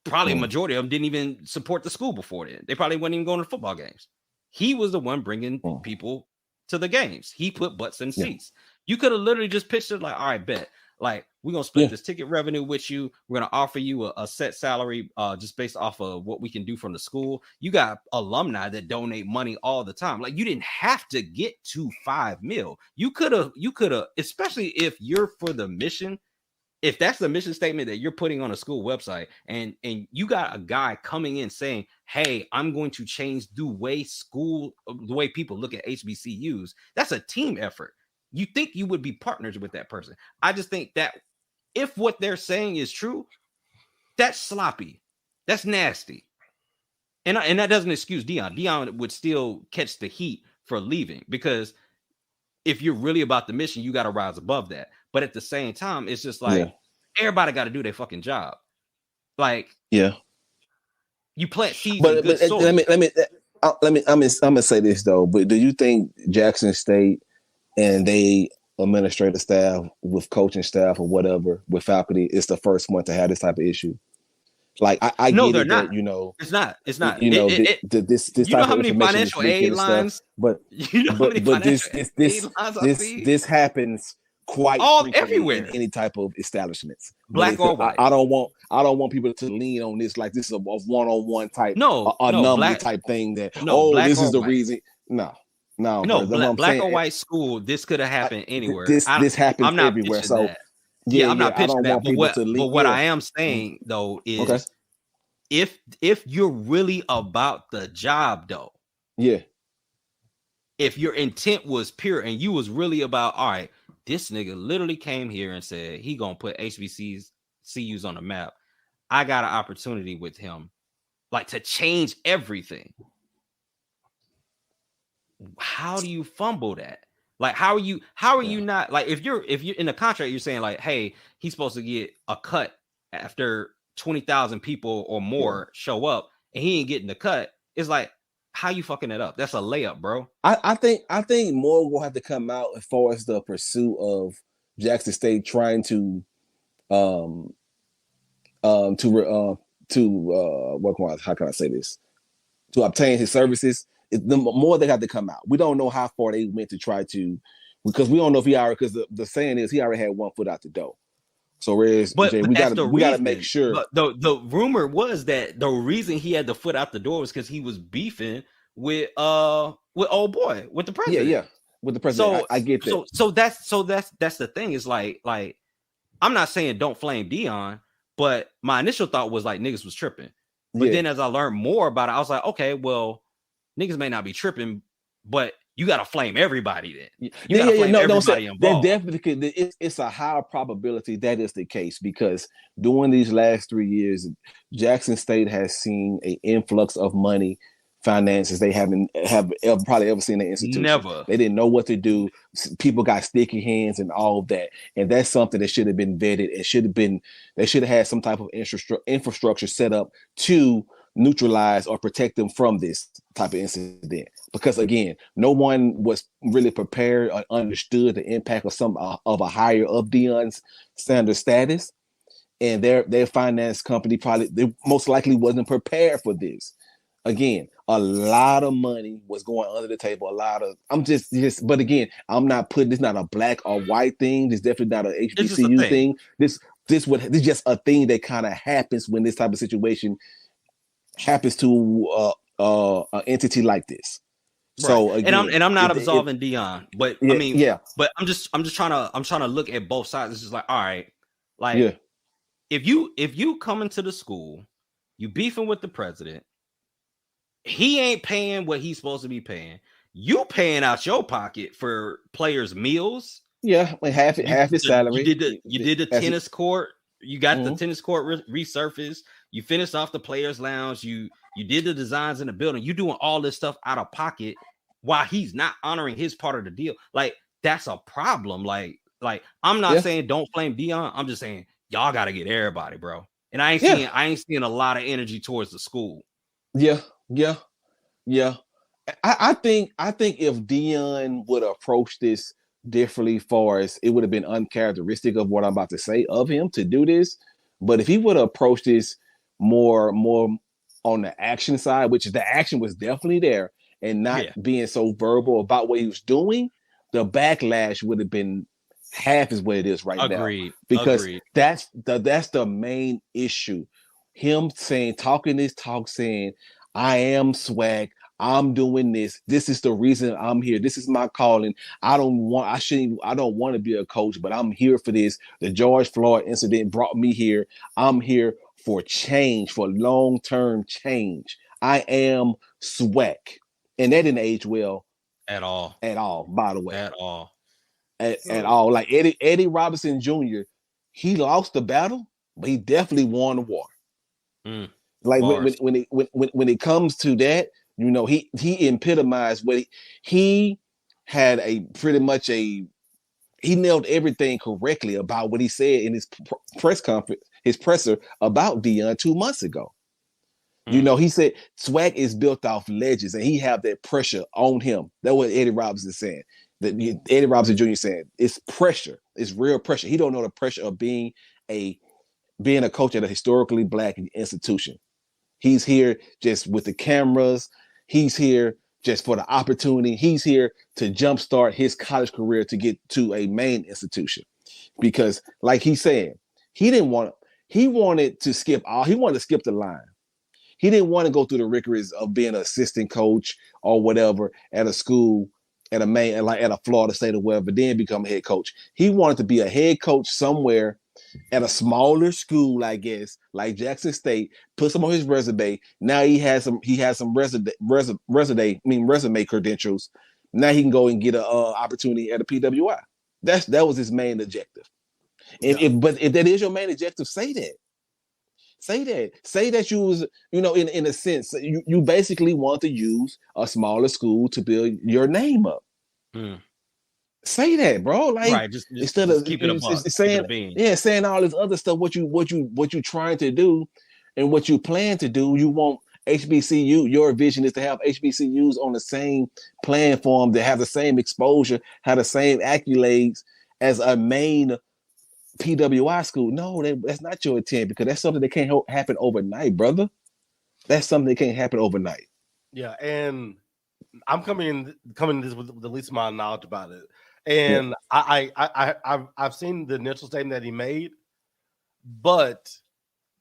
Probably a majority of them didn't even support the school before then. They probably weren't even going to football games. He was the one bringing people to the games. He put butts in seats. You could have literally just pitched it like, all right, bet. Like, we're going to split this ticket revenue with you. We're going to offer you a set salary just based off of what we can do from the school. You got alumni that donate money all the time. Like, you didn't have to get to $5 million. You could have, especially if you're for the mission, if that's the mission statement that you're putting on a school website, and you got a guy coming in saying, hey, I'm going to change the way people look at HBCUs, that's a team effort. You think you would be partners with that person. I just think that if what they're saying is true, that's sloppy. That's nasty. And that doesn't excuse Dion. Dion would still catch the heat for leaving, because if you're really about the mission, you got to rise above that. But at the same time, it's just like everybody got to do their fucking job. Like, you plant seeds. But I'm gonna say this though. But do you think Jackson State and they administrative staff with coaching staff or whatever with faculty is the first one to have this type of issue? Like I no, get they're it not. That, you know, it's not. this you type know how of many financial aid lines, but you know but this happens quite everywhere in any type of establishments, black or white. I don't want people to lean on this like this is a one-on-one type, number type thing that this is the reason. No, black or white school. This could have happened anywhere. This happens everywhere. So I'm not pitching that. But what I am saying though is, if you're really about the job though, if your intent was pure and you was really about, all right, this nigga literally came here and said he gonna put HBCUs on the map. I got an opportunity with him, like, to change everything. How do you fumble that? Like, how are you not, like, if you're in the contract, you're saying like, hey, he's supposed to get a cut after 20,000 people or more show up and he ain't getting the cut, it's like, how you fucking it up? That's a layup, bro. I think more will have to come out as far as the pursuit of Jackson State trying to how can I say this? To obtain his services. The more they have to come out. We don't know how far they went to try to, because we don't know if he already, because the saying is he already had one foot out the door. So we got to make sure. But the rumor was that the reason he had the foot out the door was because he was beefing with old boy, with the president. Yeah, with the president. So I get that. So that's the thing. Is like I'm not saying don't flame Deion, but my initial thought was like niggas was tripping. But then as I learned more about it, I was like, okay, well, niggas may not be tripping, but you got to flame everybody then. You got to flame everybody involved. Definitely, it's a high probability that is the case, because during these last 3 years, Jackson State has seen an influx of money, finances they have probably ever seen in the institution. Never. They didn't know what to do. People got sticky hands and all of that. And that's something that should have been vetted. They should have had some type of infrastructure set up to neutralize or protect them from this type of incident. Because again, no one was really prepared or understood the impact of a hire of Deion's Sanders status. And their finance company they most likely wasn't prepared for this. Again, a lot of money was going under the table. But again, I'm not putting this not a black or white thing. This definitely not an HBCU thing. This is just a thing that kind of happens when this type of situation happens to an entity like this. Right. So again, and I'm not absolving Deion, but I mean, but I'm just trying to look at both sides. It's just like, all right, like if you come into the school, you beefing with the president. He ain't paying what he's supposed to be paying. You paying out your pocket for players' meals. Yeah, like half his salary. You did the tennis court. You got the tennis court resurfaced. You finished off the players' lounge. You did the designs in the building. You doing all this stuff out of pocket while he's not honoring his part of the deal. Like, that's a problem. Like I'm not saying don't flame Deion. I'm just saying y'all got to get everybody, bro. And I ain't seeing a lot of energy towards the school. Yeah. I think if Deion would approach this differently, far as it would have been uncharacteristic of what I'm about to say of him to do this. But if he would have approached this more on the action side, which the action was definitely there, and not being so verbal about what he was doing, the backlash would have been half is what it is right now. Because that's the main issue. Him talking this talk, saying, I am swag. I'm doing this. This is the reason I'm here. This is my calling. I don't want to be a coach, but I'm here for this. The George Floyd incident brought me here. I'm here for change, for long-term change. I am swag. And that didn't age well at all, by the way. At all. At all. Like Eddie Robinson Jr., he lost the battle, but he definitely won the war. Like when it comes to that, you know, he epitomized what he had he nailed everything correctly about what he said in his press conference, his presser about Deion 2 months ago. You know, he said swag is built off legends, and he have that pressure on him. That's what Eddie Robinson saying. Eddie Robinson Jr. saying it's pressure. It's real pressure. He don't know the pressure of being a coach at a historically black institution. He's here just with the cameras. He's here just for the opportunity. He's here to jumpstart his college career to get to a main institution. Because like he said, he wanted to skip the line. He didn't want to go through the rigors of being an assistant coach or whatever at a school, at a Florida State or whatever, then become a head coach. He wanted to be a head coach somewhere at a smaller school, I guess, like Jackson State, put some on his resume. Now he has some resume credentials. Now he can go and get an opportunity at a PWI. That was his main objective. But if that is your main objective, say that. Say that you was, in a sense, you basically want to use a smaller school to build your name up. Say that, bro. Like right, just instead just of keep it a buck, saying, saying all this other stuff. What you trying to do, and what you plan to do. You want HBCU. Your vision is to have HBCUs on the same platform, to have the same exposure, have the same accolades as a main PWI school. No, that's not your intent, because that's something that can't happen overnight, brother. That's something that can't happen overnight. Yeah, and I'm coming this with the least amount of knowledge about it, and I've seen the initial statement that he made, but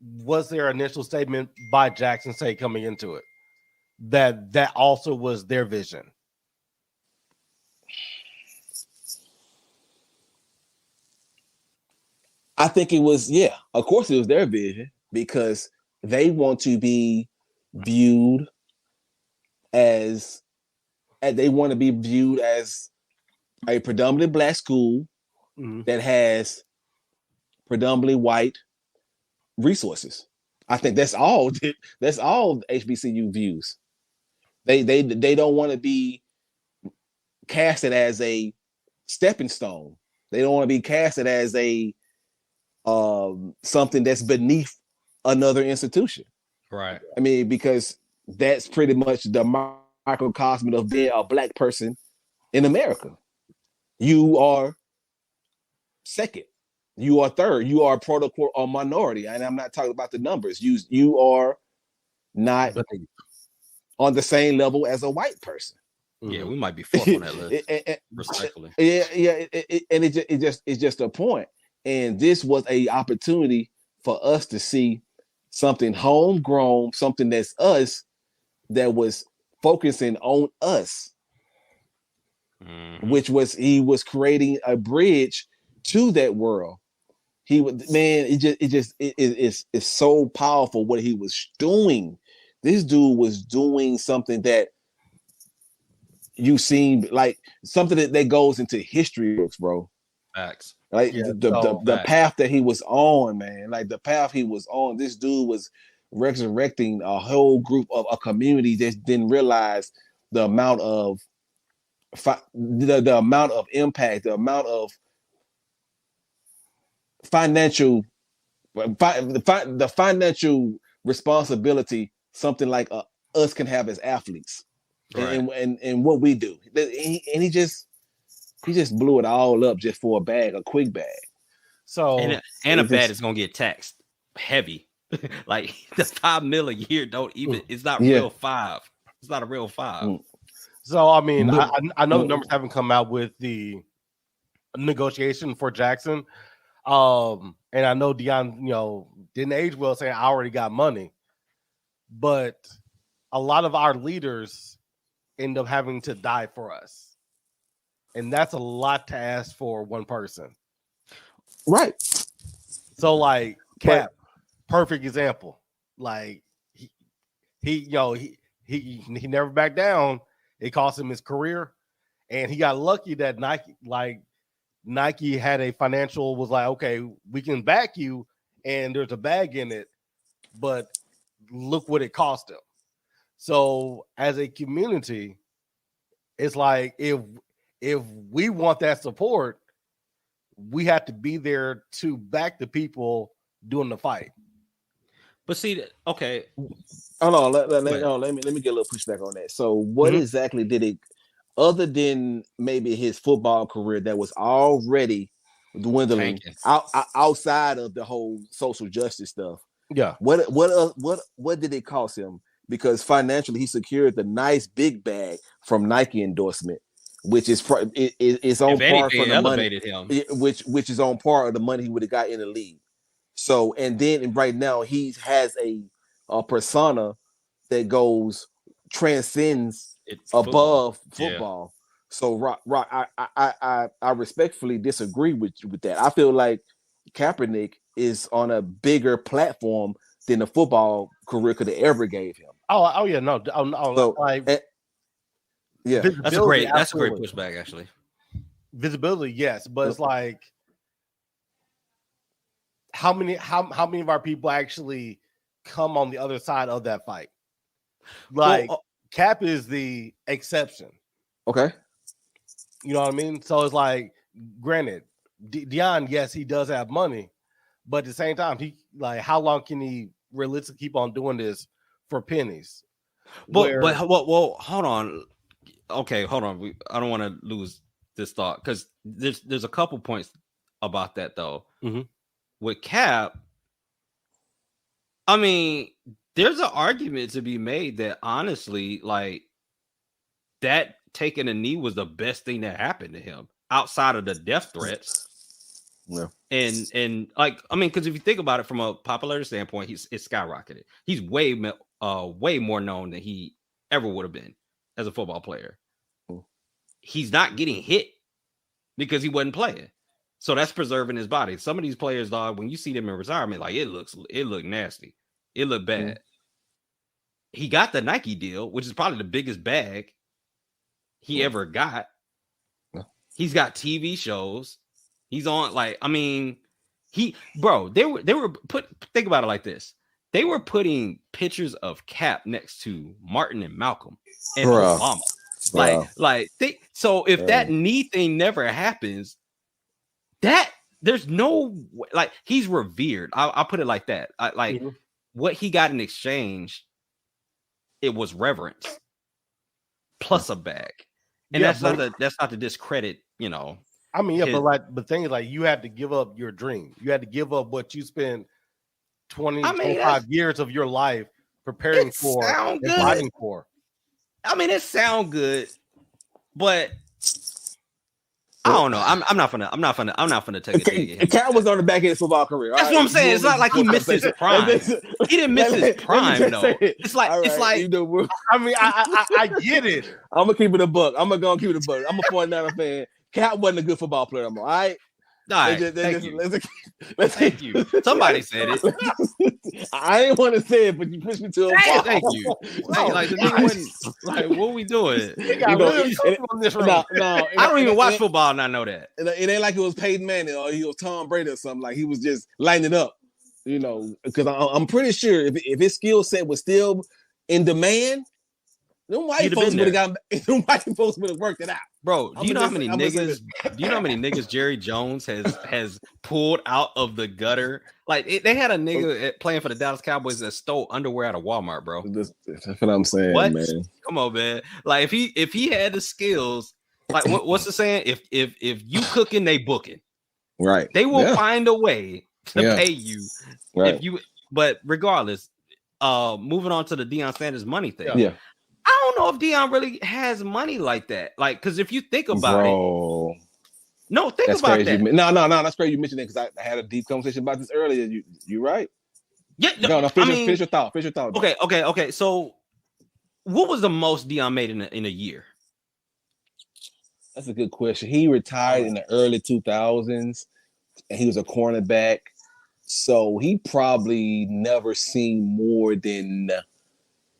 was there an initial statement by Jackson State coming into it that also was their vision? I think it was, yeah, of course it was their vision, because they want to be viewed as they want to be viewed as a predominantly black school that has predominantly white resources. I think that's all HBCU views. They don't want to be casted as a stepping stone. They don't want to be casted as a something that's beneath another institution. Right. I mean, because that's pretty much the microcosm of being a black person in America. You are second, you are third, you are protocol or minority, and I'm not talking about the numbers. You are not on the same level as a white person. Yeah, we might be fourth on that list. Respectfully. Yeah, and it's just a point. And this was a opportunity for us to see something homegrown, something that's us, that was focusing on us, which was he was creating a bridge to that world. He would, man, it's so powerful what he was doing. This dude was doing something that you seen, like something that goes into history books, bro. Facts. Like the path that he was on, man. Like the path he was on. This dude was resurrecting a whole group of a community that didn't realize the amount of the amount of impact, the amount of financial the financial responsibility something like us can have as athletes, right. and what we do. And he just blew it all up just for a quick bag. So and a bag is gonna get taxed heavy. Like the $5 million a year don't even. It's not real $5. It's not a real $5. So I mean, I know the numbers haven't come out with the negotiation for Jackson. And I know Deion, didn't age well saying I already got money, but a lot of our leaders end up having to die for us, and that's a lot to ask for one person, right? So like Cap, perfect example. Like he never backed down. It cost him his career, and he got lucky that Nike had a financial, was like, okay, we can back you, and there's a bag in it, but look what it cost him. So as a community, it's like if we want that support, we have to be there to back the people doing the fight. But see, okay, hold on, let me get a little pushback on that. So what exactly did it, other than maybe his football career that was already dwindling outside of the whole social justice stuff? Yeah. What did it cost him? Because financially, he secured the nice big bag from Nike endorsement, which is it's on par for the money, which is on par of the money he would have got in the league. So, and then right now he has a persona that transcends above football. Yeah. So, Rock, I respectfully disagree with that. I feel like Kaepernick is on a bigger platform than the football career could have ever gave him. Oh yeah, no. So, yeah, that's a great pushback, actually. Visibility, yes, but it's like how many of our people actually come on the other side of that fight? Like Cap is the exception. Okay. You know what I mean? So it's like, granted, Deion, yes, he does have money, but at the same time, he like, how long can he realistically keep on doing this for pennies? Well, hold on. Okay, hold on. I don't want to lose this thought because there's a couple points about that though. Mm-hmm. With Cap, I mean, there's an argument to be made that honestly, like that taking a knee was the best thing that happened to him outside of the death threats. Yeah. And like, I mean, because if you think about it from a popularity standpoint, it's skyrocketed. He's way more known than he ever would have been as a football player. He's not getting hit because he wasn't playing. So that's preserving his body. Some of these players, dog, when you see them in retirement, like it looked nasty. It looked bad. Mm-hmm. He got the Nike deal, which is probably the biggest bag he ever got. He's got TV shows. He's on, like, I mean, they were think about it like this. They were putting pictures of Cap next to Martin and Malcolm and Obama. So if that knee thing never happens, there's no, like, he's revered. I'll put it like that. What he got in exchange, it was reverence plus a bag. And that's not to discredit, you know. I mean, but the thing is, like, you had to give up your dream. You had to give up what you spent 25 years of your life preparing for and fighting for. I mean, it sounds good, but I don't know. I'm not gonna take a dig. Cat was on the back of his football career. That's what I'm saying. It's not like he missed his prime. He didn't miss his prime though. It's like I mean, I get it. I'm gonna keep it a buck. I'm gonna keep it a buck. I'm a 49er fan. Cat wasn't a good football player anymore. All right. Thank you. Somebody said it. I didn't want to say it, but you pushed me to a ball. Thank you. Like the nigga wasn't, like, what are we doing? I don't even watch football, and I know that. It ain't like it was Peyton Manning or he was Tom Brady or something. Like he was just lining up, you know. Because I'm pretty sure if his skill set was still in demand, them white folks would have worked it out. Bro, do you know how many niggas Jerry Jones has pulled out of the gutter? Like, they had a nigga playing for the Dallas Cowboys that stole underwear out of Walmart, bro. That's what I'm saying, man. Come on, man. Like, if he had the skills, like what's the saying? If you cooking, they booking. Right. They will find a way to pay you. Right. But regardless, moving on to the Deion Sanders money thing. Yeah. I don't know if Deion really has money like that. Like, because if you think about it, that's about crazy. that. No, that's crazy you mentioned it because I had a deep conversation about this earlier. You're right. Yeah. Finish your thought. Okay. So, what was the most Deion made in a year? That's a good question. He retired in the early 2000s, and he was a cornerback. So he probably never seen more than.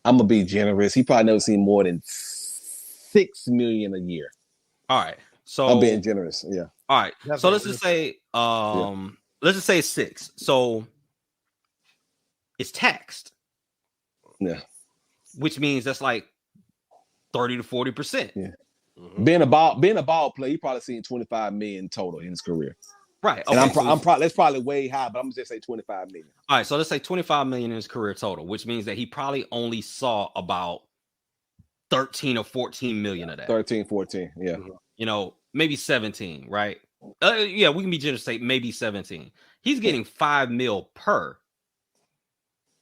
I'm gonna be generous. He probably never seen more than $6 million a year. All right, so I'm being generous. Yeah. All right, so let's just say, it's 6. So it's taxed. Yeah. Which means that's like 30 to 40%. Yeah. Mm-hmm. Being a ball player, he probably seen 25 million total in his career. Right. Okay, and that's probably way high, but I'm gonna just say 25 million. All right, so let's say 25 million in his career total, which means that he probably only saw about 13 or 14 million of that. 13, 14, yeah. You know, maybe 17, right? Yeah, we can be generous, say maybe 17. He's getting 5 mil per.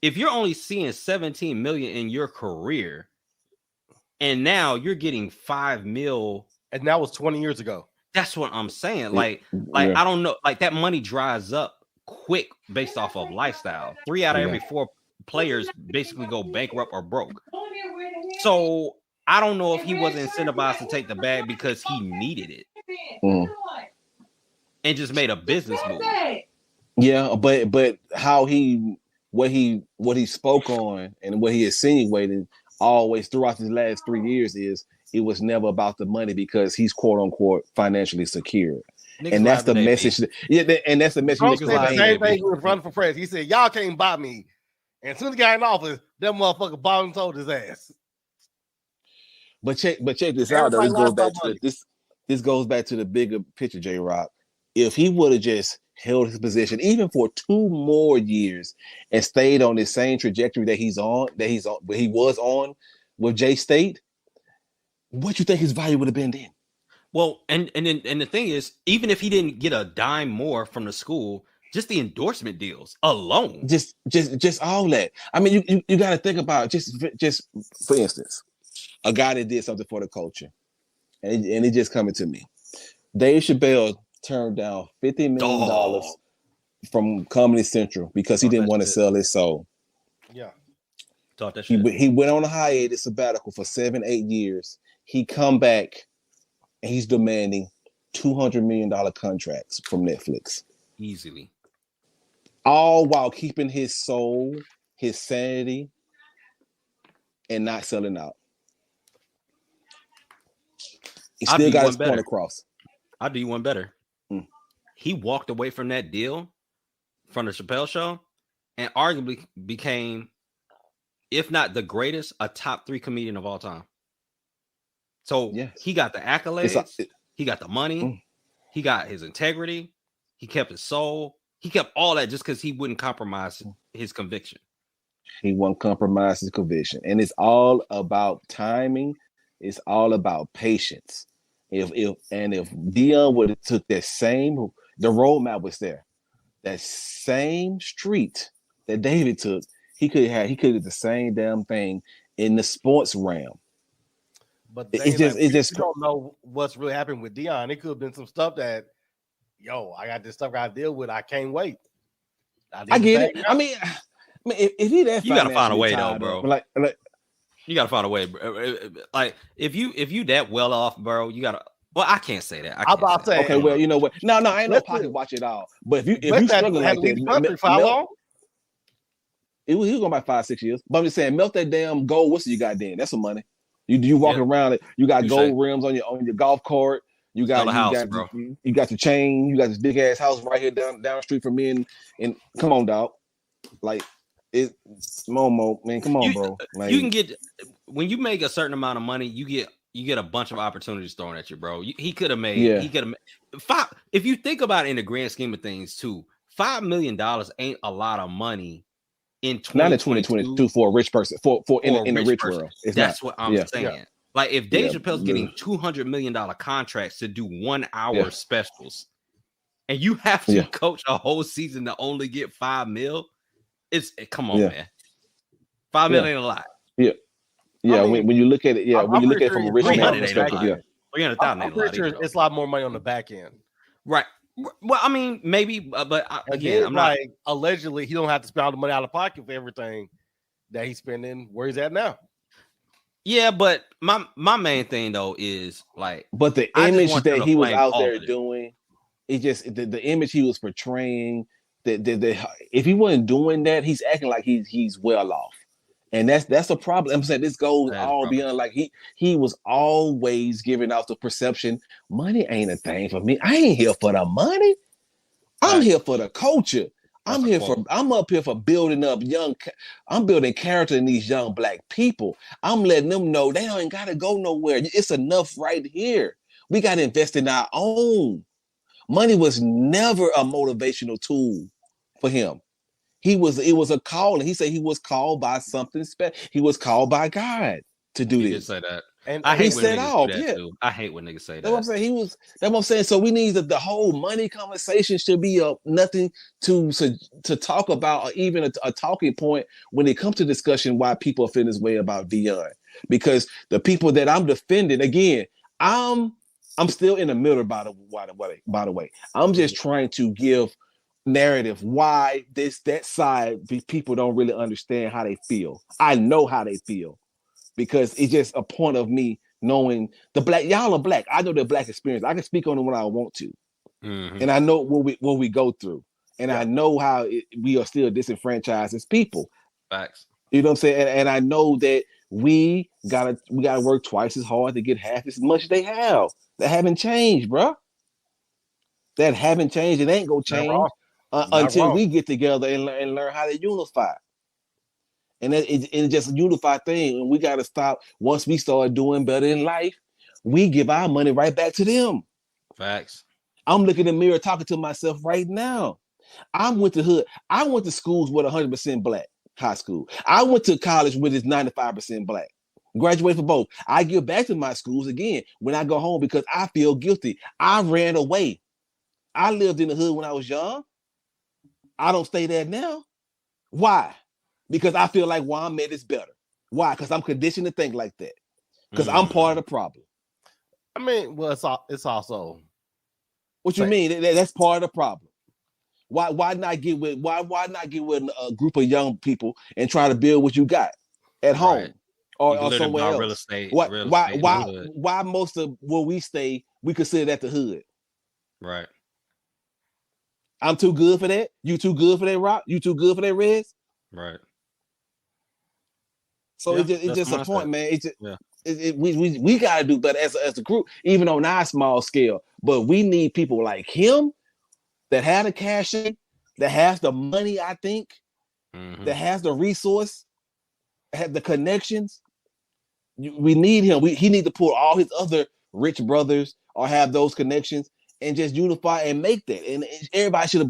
If you're only seeing 17 million in your career, and now you're getting 5 mil, and that was 20 years ago. That's what I'm saying. Like I don't know. Like, that money dries up quick based off of lifestyle. 3 out of every 4 players basically go bankrupt or broke. So I don't know if he wasn't incentivized to take the bag because he needed it and just made a business move. Yeah, but what he spoke on and what he insinuated always throughout his last 3 years is. It was never about the money because he's quote unquote financially secure. And that's the message. And that's the message. He said the same thing he was running for president. He said, y'all can't buy me. And as soon as he got in office, that motherfucker bought and sold his ass. But check this out though. This goes back to this. this goes back to the bigger picture, J-Rock. If he would have just held his position even for 2 more years and stayed on the same trajectory that he was on with J State, what you think his value would have been then? Well, and the thing is, even if he didn't get a dime more from the school, just the endorsement deals alone, just all that. I mean, you got to think about just for instance, a guy that did something for the culture, and it just coming to me. Dave Chappelle turned down $50 million from Comedy Central because he didn't want to sell his soul. Yeah, talk that shit. He went on a hiatus sabbatical for 7-8 years. He come back and he's demanding $200 million contracts from Netflix. Easily. All while keeping his soul, his sanity, and not selling out. He still got his point across. I'll do you one better. He walked away from that deal from the Chappelle Show and arguably became, if not the greatest, a top 3 comedian of all time. So he got the accolades, he got the money, he got his integrity, he kept his soul, he kept all that just because he wouldn't compromise his conviction. He won't compromise his conviction. And it's all about timing. It's all about patience. If Dion would have took that same, the roadmap was there. That same street that David took, he could have the same damn thing in the sports realm. But we don't know what's really happening with Dion. It could have been some stuff that, I got this stuff I got to deal with. I can't wait. I get it. I mean, if he that, you got to find a way though, bro. Like you got to find a way, bro. Like if you that well off, bro, you got to. Well, I can't say that. I'm about to say. Okay, well, you know what? No, I ain't no pocket watch it all. But if you struggling like that, for how long? He was going by 5-6 years. But I'm just saying, melt that damn gold whistle you got then. That's some money. You walking around it. You got gold rims on your golf cart. You got the chain. You got this big ass house right here down the street from me. And come on, dog. Like it, Momo, man. Come on, bro. Like, you can get when you make a certain amount of money, you get a bunch of opportunities thrown at you, bro. He could have made. Yeah. He could have made if you think about it in the grand scheme of things, too, $5 million ain't a lot of money. Not in 2022 for a rich person, for in the rich world. That's what I'm saying. Yeah. Like if Dave Chappelle's getting $200 million contracts to do 1 hour specials, and you have to coach a whole season to only get $5 million, come on, man. $5 million ain't a lot. Yeah. I mean, when you look at it, when you look at it from a rich man perspective, I'm pretty sure it's a lot more money on the back end. Right. Well, I mean, maybe, but again, I'm not. Allegedly, he don't have to spend all the money out of pocket for everything that he's spending where he's at now. Yeah, but my main thing though is like, but the image that he was out there doing, it just the image he was portraying. If he wasn't doing that, he's acting like he's well off. And that's a problem. I'm saying this goes all beyond. Like he was always giving out the perception, money ain't a thing for me. I ain't here for the money. I'm here for the culture. I'm up here for building up I'm building character in these young Black people. I'm letting them know they don't gotta go nowhere. It's enough right here. We gotta invest in our own. Money was never a motivational tool for him. It was a calling. He said he was called by something special. He was called by God to do this. He did say that. And I hate when niggas do that too. I hate when niggas say that. That's what I'm saying. That's what I'm saying. So we need the whole money conversation should be nothing to talk about, or even a talking point when it comes to discussion why people feel this way about Dion. Because the people that I'm defending, again, I'm still in the middle, by the way. I'm just trying to give narrative why that side people don't really understand how they feel. I know how they feel because it's just a point of me knowing y'all are Black. I know the Black experience. I can speak on it when I want to, and I know what we go through, and I know how we are still disenfranchised as people. Facts. You know what I'm saying? And I know that we gotta work twice as hard to get half as much as they have. That haven't changed, bro. That haven't changed. It ain't gonna change. Until we get together and learn how to unify. And it's just a unified thing. And we got to stop. Once we start doing better in life, we give our money right back to them. Facts. I'm looking in the mirror talking to myself right now. I went to hood. I went to schools with 100% black high school. I went to college with it's 95% black. Graduated for both. I give back to my schools again when I go home because I feel guilty. I ran away. I lived in the hood when I was young. I don't stay there now. Why? Because I feel like where I'm at is better. Why? Because I'm conditioned to think like that. Because I'm part of the problem. I mean, well, it's also. What you mean? That's part of the problem. Why not get with a group of young people and try to build what you got at home or somewhere else? Real estate, why most of where we stay we consider that the hood? Right. I'm too good for that. You too good for that, Rock? You too good for that, Reds? Right. So it's just a point, man. It's just, we gotta do better as a group, even on our small scale. But we need people like him that have the cash in, that has the money, I think, that has the resource, have the connections. We need him. He need to pull all his other rich brothers or have those connections and just unify and make that. And everybody should have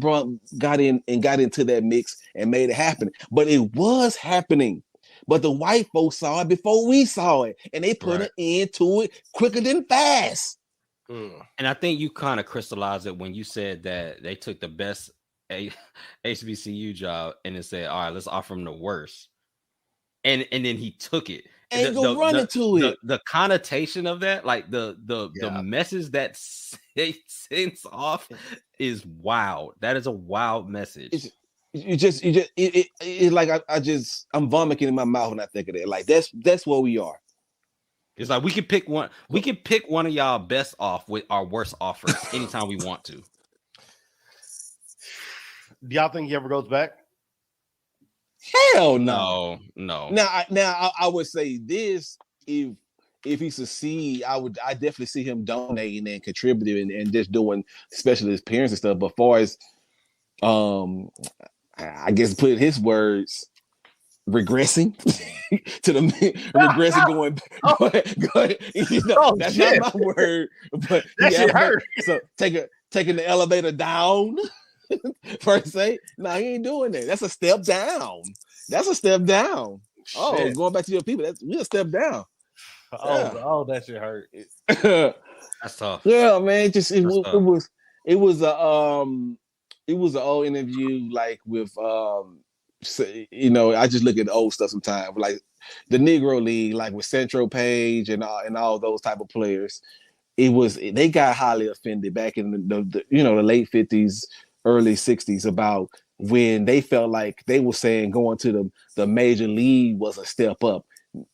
got into that mix and made it happen. But it was happening. But the white folks saw it before we saw it, and they put an end to it quicker than fast. And I think you kind of crystallized it when you said that they took the best HBCU job and then said, all right, let's offer them the worst. And then he took it. And go run into it. The connotation of that, like the message that it sends off is wild. That is a wild message. It's like I'm vomiting in my mouth when I think of that. Like that's where we are. It's like we can pick one. We can pick one of y'all best off with our worst offers anytime we want to. Do y'all think he ever goes back? Hell no. No. Now I would say this: if he succeed, I definitely see him donating and contributing and just doing special appearances and stuff. But far as I guess put his words, regressing to the regressing going you know, that's shit. Not my word, but that shit hurt. So taking the elevator down per se. No, he ain't doing that. That's a step down. Oh, going back to your people, we're a step down. Oh, that shit hurt. That's tough. Yeah, man. It was an old interview, like with you know, I just look at the old stuff sometimes, like the Negro League, like with Central Page and all those type of players. They got highly offended back in the late 50s, early 60s about when they felt like they were saying going to the major league was a step up,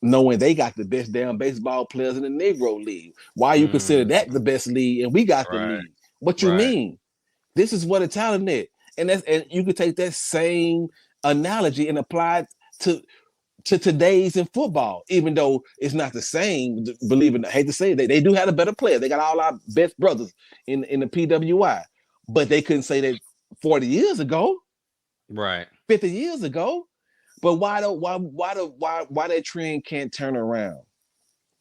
knowing they got the best damn baseball players in the Negro League. Why you consider that the best league and we got the league? What you mean? This is what a talent is. And you could take that same analogy and apply it to today's in football, even though it's not the same. Believe it, I hate to say it, they do have a better player. They got all our best brothers in the PWI, but they couldn't say that 40 years ago, 50 years ago. But why that trend can't turn around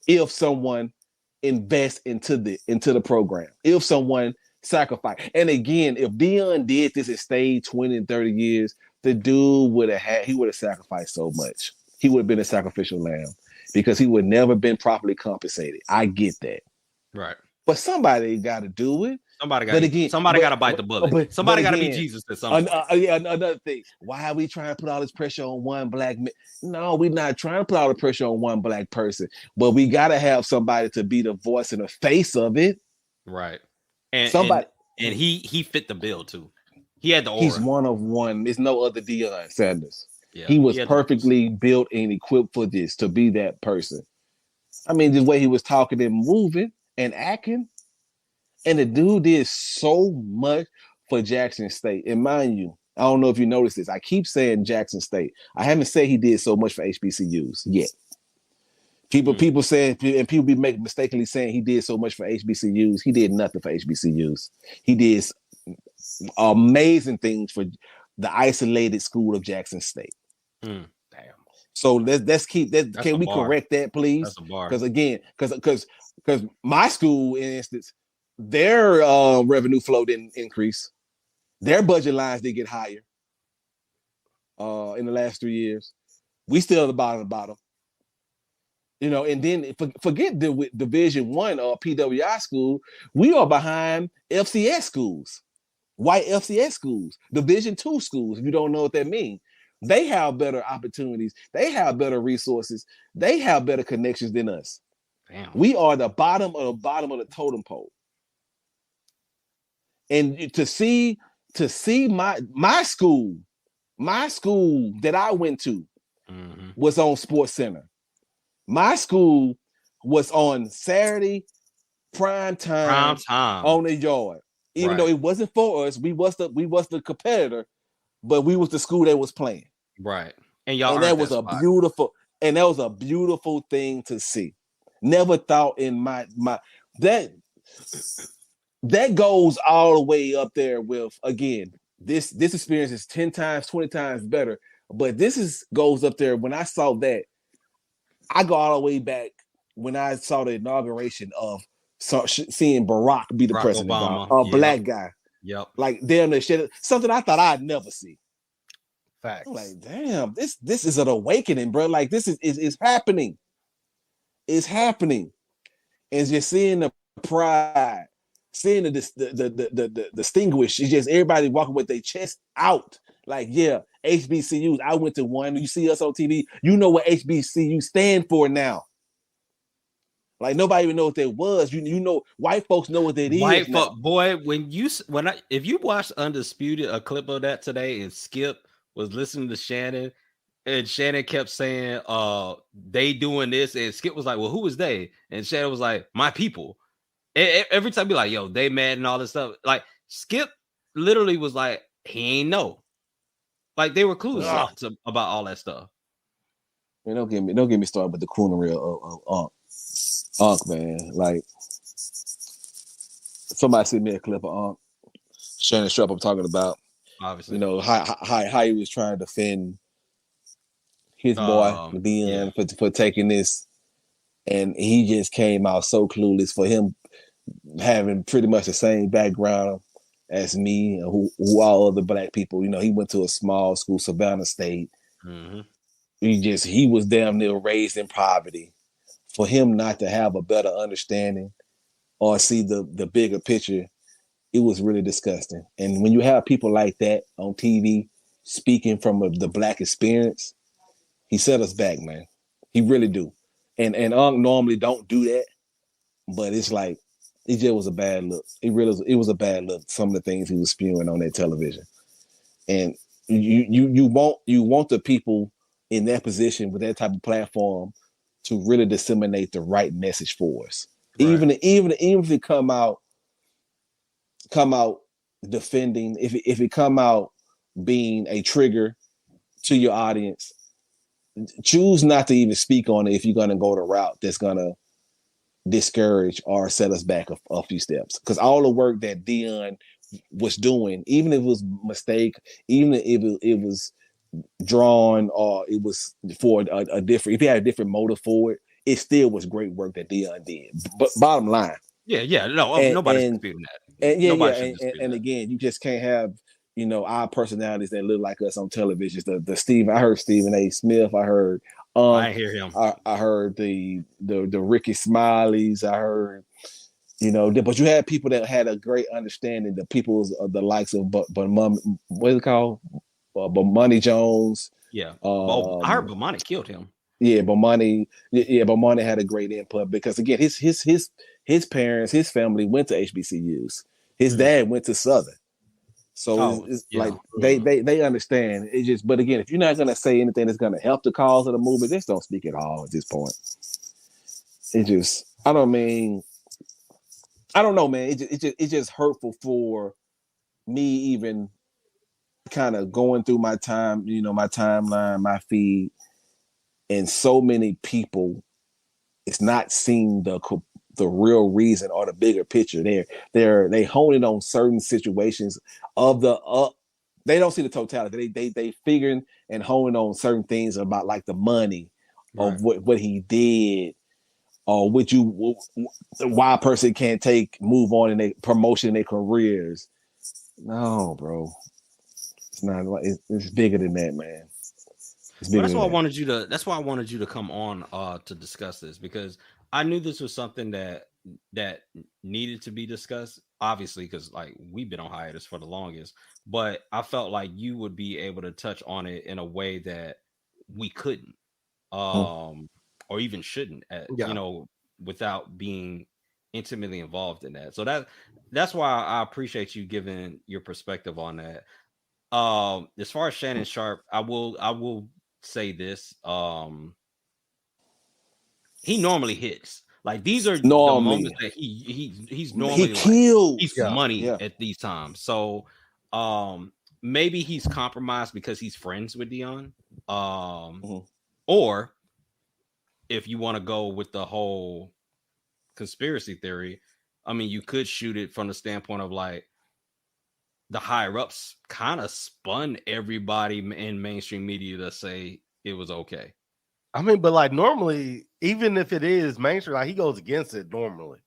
if someone invests into the program, if someone sacrifice. And again, if Dion did this and stayed 20 and 30 years, the dude would have sacrificed so much. He would have been a sacrificial lamb because he would never been properly compensated. I get that. Right. But somebody got to do it. Somebody got to bite the bullet. Somebody got to be Jesus at some point. Another thing. Why are we trying to put all this pressure on one black man? No, we're not trying to put all the pressure on one black person. But we got to have somebody to be the voice and the face of it. Right. And somebody. And he fit the bill too. He had the aura. He's one of one. There's no other Deion Sanders. Yeah, he was perfectly built and equipped for this, to be that person. I mean, the way he was talking and moving and acting. And the dude did so much for Jackson State. And mind you, I don't know if you noticed this. I keep saying Jackson State. I haven't said he did so much for HBCUs yet. People saying, and people be mistakenly saying he did so much for HBCUs. He did nothing for HBCUs. He did amazing things for the isolated school of Jackson State. Damn. So let's keep that. Can we correct that, please? That's a bar. Because again, because Because my school, in instance, their revenue flow didn't increase. Their budget lines did get higher in the last 3 years. We still at the bottom. And then forget the Division I or PWI school. We are behind FCS schools, white FCS schools, Division II schools. If you don't know what that means, they have better opportunities. They have better resources. They have better connections than us. Damn. We are the bottom of the totem pole. And to see my school that I went to was on Sports Center. My school was on Saturday prime time on the yard. Even though it wasn't for us, we was the competitor, but we was the school that was playing. Right. And that was a beautiful thing to see. Never thought in my that goes all the way up there with, again, this experience is 10 times, 20 times better. But goes up there. When I saw that, I go all the way back when I saw the inauguration of seeing Barack be the president, Obama. Black guy. Yep. Like damn, that shit, something I thought I'd never see. Facts. I'm like, damn, this is an awakening, bro. Like this is happening. It's happening. And just seeing the pride, seeing the distinguished, it's just everybody walking with their chest out. Like, yeah, HBCUs. I went to one. You see us on TV. You know what HBCU stand for now. Like nobody even know what that was. You know, white folks know what that is. White folk, boy. If you watched Undisputed, a clip of that today, and Skip was listening to Shannon, and Shannon kept saying, they doing this, and Skip was like, well, who is they? And Shannon was like, my people. And every time be like, yo, they mad and all this stuff. Like Skip literally was like, he ain't know. Like they were clueless about all that stuff. Man, don't get me started with the coonery of Unc, man. Like somebody sent me a clip of Unc, Shannon Sharp. I'm talking about, obviously, how he was trying to defend his boy Dion for taking this, and he just came out so clueless. For him having pretty much the same background as me, and who all other black people. He went to a small school, Savannah State. Mm-hmm. He was damn near raised in poverty. For him not to have a better understanding or see the bigger picture, it was really disgusting. And when you have people like that on TV speaking from the black experience, he set us back, man. He really do. And Unc normally don't do that, but it's like it just was a bad look. It was a bad look. Some of the things he was spewing on that television, and you want the people in that position with that type of platform to really disseminate the right message for us. Right. Even if it come out defending, if it come out being a trigger to your audience, choose not to even speak on it if you're going to go the route that's going to discourage or set us back a few steps. Because all the work that Dion was doing, even if it was a mistake, even if it was drawn or it was for a different, if he had a different motive for it, it still was great work that Dion did. But bottom line, nobody's disputing that. And again, you just can't have our personalities that look like us on television. I heard Stephen A. Smith. I heard I hear him. I heard the Ricky Smileys. I heard but you had people that had a great understanding. The people of the likes of what is it called? Bomani Jones. Yeah. I heard Bomani killed him. Yeah, Bomani had a great input because again, his parents, his family went to HBCUs. His dad went to Southern. So they understand. It just, but again, if you're not gonna say anything that's gonna help the cause of the movement, just don't speak at all at this point. It just, I don't know, man. It's just hurtful for me even kind of going through my time, my timeline, my feed, and so many people, it's not seeing the real reason or the bigger picture. They honing on certain situations of they don't see the totality. They figuring and honing on certain things about like the money of what he did, or why a person can't move on in their promotion in their careers. No, bro. It's not. It's bigger than that, man. Well, that's why I wanted you to. That's why I wanted you to come on to discuss this, because I knew this was something that needed to be discussed. Obviously, because like we've been on hiatus for the longest, but I felt like you would be able to touch on it in a way that we couldn't, or even shouldn't, without being intimately involved in that. So that's why I appreciate you giving your perspective on that. As far as Shannon Sharpe, I will say this. He normally hits. Like these are the moments that he's normally he's money at these times. So maybe he's compromised because he's friends with Dion. Or if you want to go with the whole conspiracy theory, I mean, you could shoot it from the standpoint of like the higher ups kind of spun everybody in mainstream media to say it was okay. I mean, but like normally, even if it is mainstream, like he goes against it normally.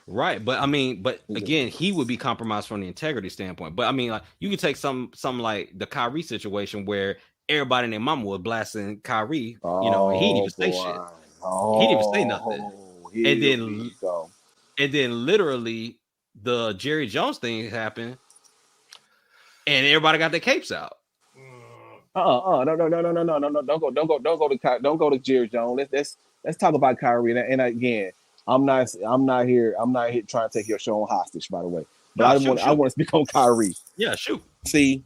Right. But I mean, again, he would be compromised from the integrity standpoint. But I mean, like you could take some like the Kyrie situation where everybody and their mama was blasting Kyrie, and he didn't even say shit. He didn't even say nothing. And then literally the Jerry Jones thing happened and everybody got their capes out. No. Don't go to Jerry Jones. Let's talk about Kyrie. And again, I'm not here trying to take your show on hostage, by the way. But I want to speak on Kyrie. Yeah, shoot. See,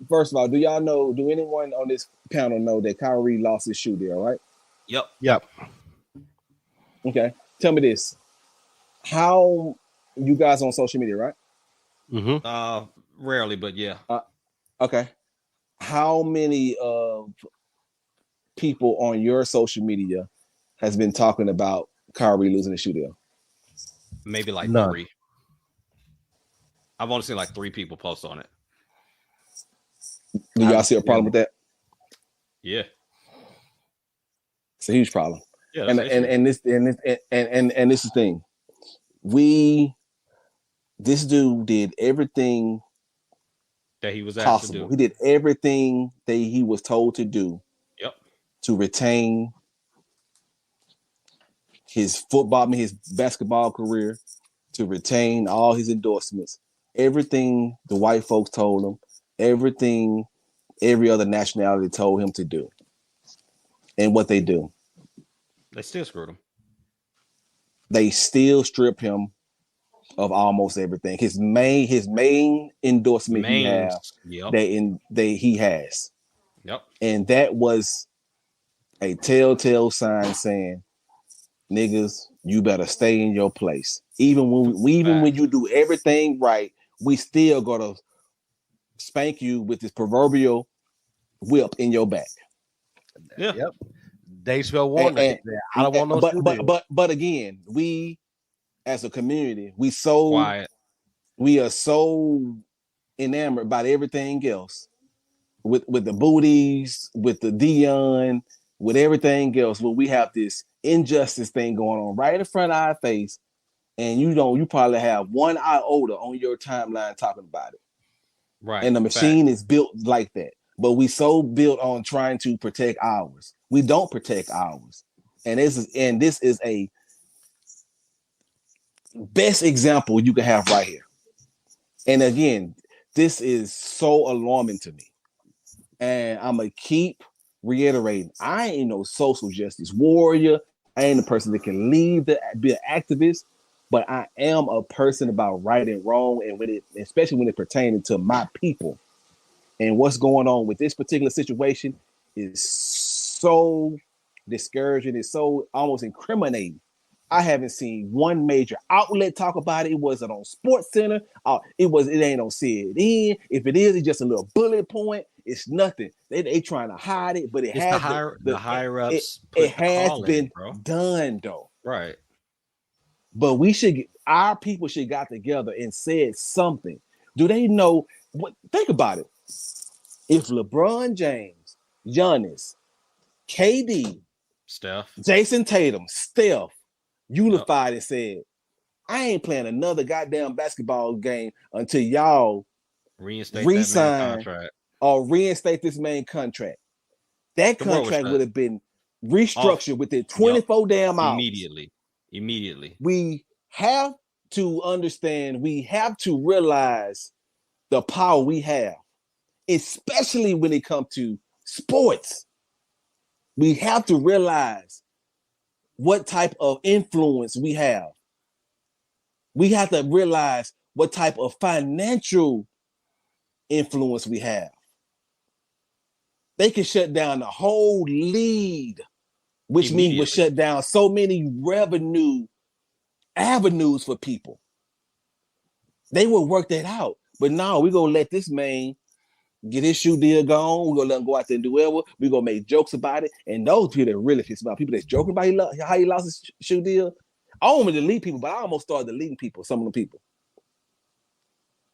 first of all, do anyone on this panel know that Kyrie lost his shoe deal, right? Yep. Okay. Tell me this. How you guys on social media, right? Mm-hmm. Rarely, but yeah. Okay. How many people on your social media has been talking about Kyrie losing his shoe deal? Maybe like 3. I've only seen like 3 people post on it. Do y'all see a problem with that? Yeah. It's a huge problem. Yeah, and this is the thing. This dude did everything that he was asked possible. to do. He did everything that he was told to do. Yep. To retain his basketball career, to retain all his endorsements, everything the white folks told him, everything every other nationality told him to do. And what they do? They still screwed him. They still strip him of almost everything. His main endorsement he has. Yep. And that was a telltale sign saying, niggas, you better stay in your place. Even when you do everything right, we still gonna spank you with this proverbial whip in your back. Yeah. Yep. Dave Chappelle warned that. I don't want no but again, we as a community, we are so enamored by everything else. With the booties, with the Dion, with everything else, where we have this injustice thing going on right in front of our face, and you probably have one iota on your timeline talking about it. Right. And the machine is built like that. But we so built on trying to protect ours. We don't protect ours. And this is a best example you can have right here. And again, this is so alarming to me. And I'm going to keep reiterating, I ain't no social justice warrior. I ain't a person that can be an activist, but I am a person about right and wrong, and especially when it pertains to my people. And what's going on with this particular situation is so discouraging. It's so almost incriminating. I haven't seen one major outlet talk about it. It wasn't on Sports Center. It ain't on CNN. If it is, it's just a little bullet point. It's nothing. They trying to hide it, but the higher ups. It has been done though. Right. But our people should got together and said something. Do they know what? Think about it. If LeBron James, Giannis, KD, Jason Tatum, Steph, unified and said, I ain't playing another goddamn basketball game until y'all re-sign or reinstate this main contract. That contract would have been restructured within 24 damn hours. Immediately. We have to understand, we have to realize the power we have, especially when it comes to sports. We have to realize what type of influence we have. We have to realize what type of financial influence we have. They can shut down the whole league, which means we'll shut down so many revenue avenues for people. They will work that out. But now we're going to let this man get his shoe deal gone. We're going to let him go out there and do whatever. We're going to make jokes about it. And those people that really pissed about, people that's joking about how he lost his shoe deal, I don't want to delete people, but I almost started deleting people, some of the people.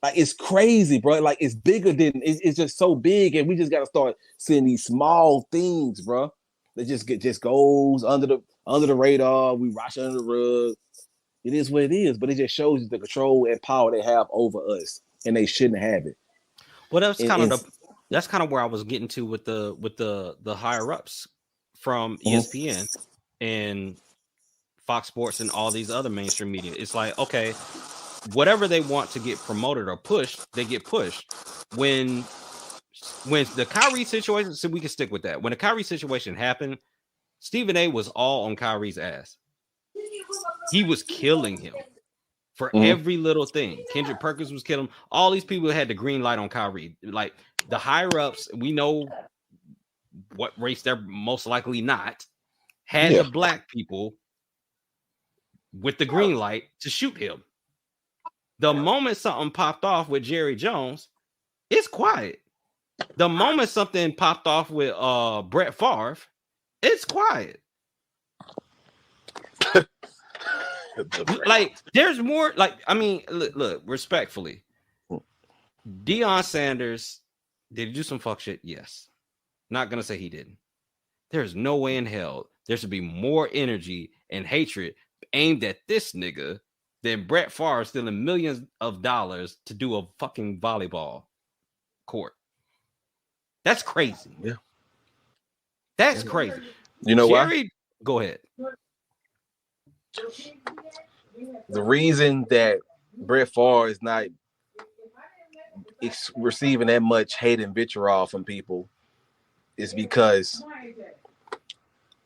Like, it's crazy, bro. Like, it's bigger than, it's just so big, and we just got to start seeing these small things, bro, that just goes under the radar. We rush under the rug. It is what it is, but it just shows you the control and power they have over us, and they shouldn't have it. Well, that's kind of where I was getting to with the higher ups from ESPN and Fox Sports and all these other mainstream media. It's like, okay, whatever they want to get promoted or pushed, they get pushed. When the Kyrie situation, so we can stick with that. When the Kyrie situation happened, Stephen A was all on Kyrie's ass. He was killing him for every little thing. Kendrick Perkins was killing him. All these people had the green light on Kyrie. Like, the higher ups, we know what race they're most likely not, had the black people with the green light to shoot him. The moment something popped off with Jerry Jones, it's quiet. The moment something popped off with Brett Favre, it's quiet. Like, there's more. Like, I mean, look, respectfully, Deion Sanders, did he do some fuck shit? Yes. Not gonna say he didn't. There's no way in hell there should be more energy and hatred aimed at this nigga than Brett Favre stealing millions of dollars to do a fucking volleyball court. That's crazy. Yeah. That's crazy. You know why? Go ahead. The reason that Brett Favre is not receiving that much hate and vitriol from people is because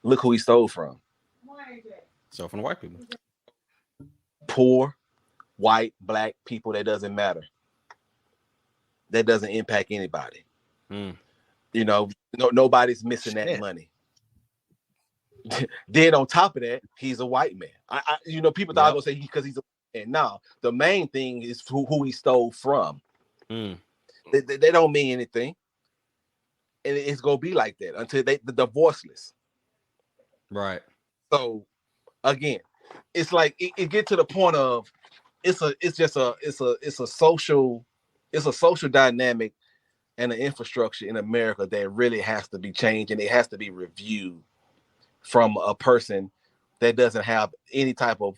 look who he stole from. So from the white people. Poor, white, black people, that doesn't matter. That doesn't impact anybody. You know, nobody's missing that money. Then on top of that, he's a white man. People thought I was gonna say because he's a white man. No, the main thing is who he stole from. They don't mean anything, and it's gonna be like that until they're voiceless. Right. So again, it's like it get to the point of it's a social dynamic and an infrastructure in America that really has to be changed, and it has to be reviewed from a person that doesn't have any type of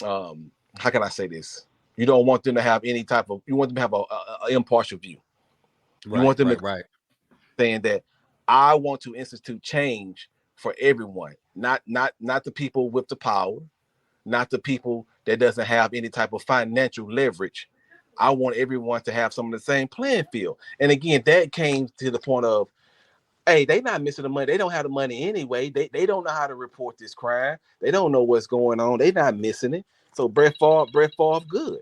how can I say this? You don't want them to have any type of, you want them to have a impartial view. You want them to saying that I want to institute change for everyone, not the people with the power, not the people that doesn't have any type of financial leverage. I want everyone to have some of the same playing field. And again, that came to the point of, hey, they not missing the money. They don't have the money anyway. They don't know how to report this crime. They don't know what's going on. They not missing it. So Brett Favre, good.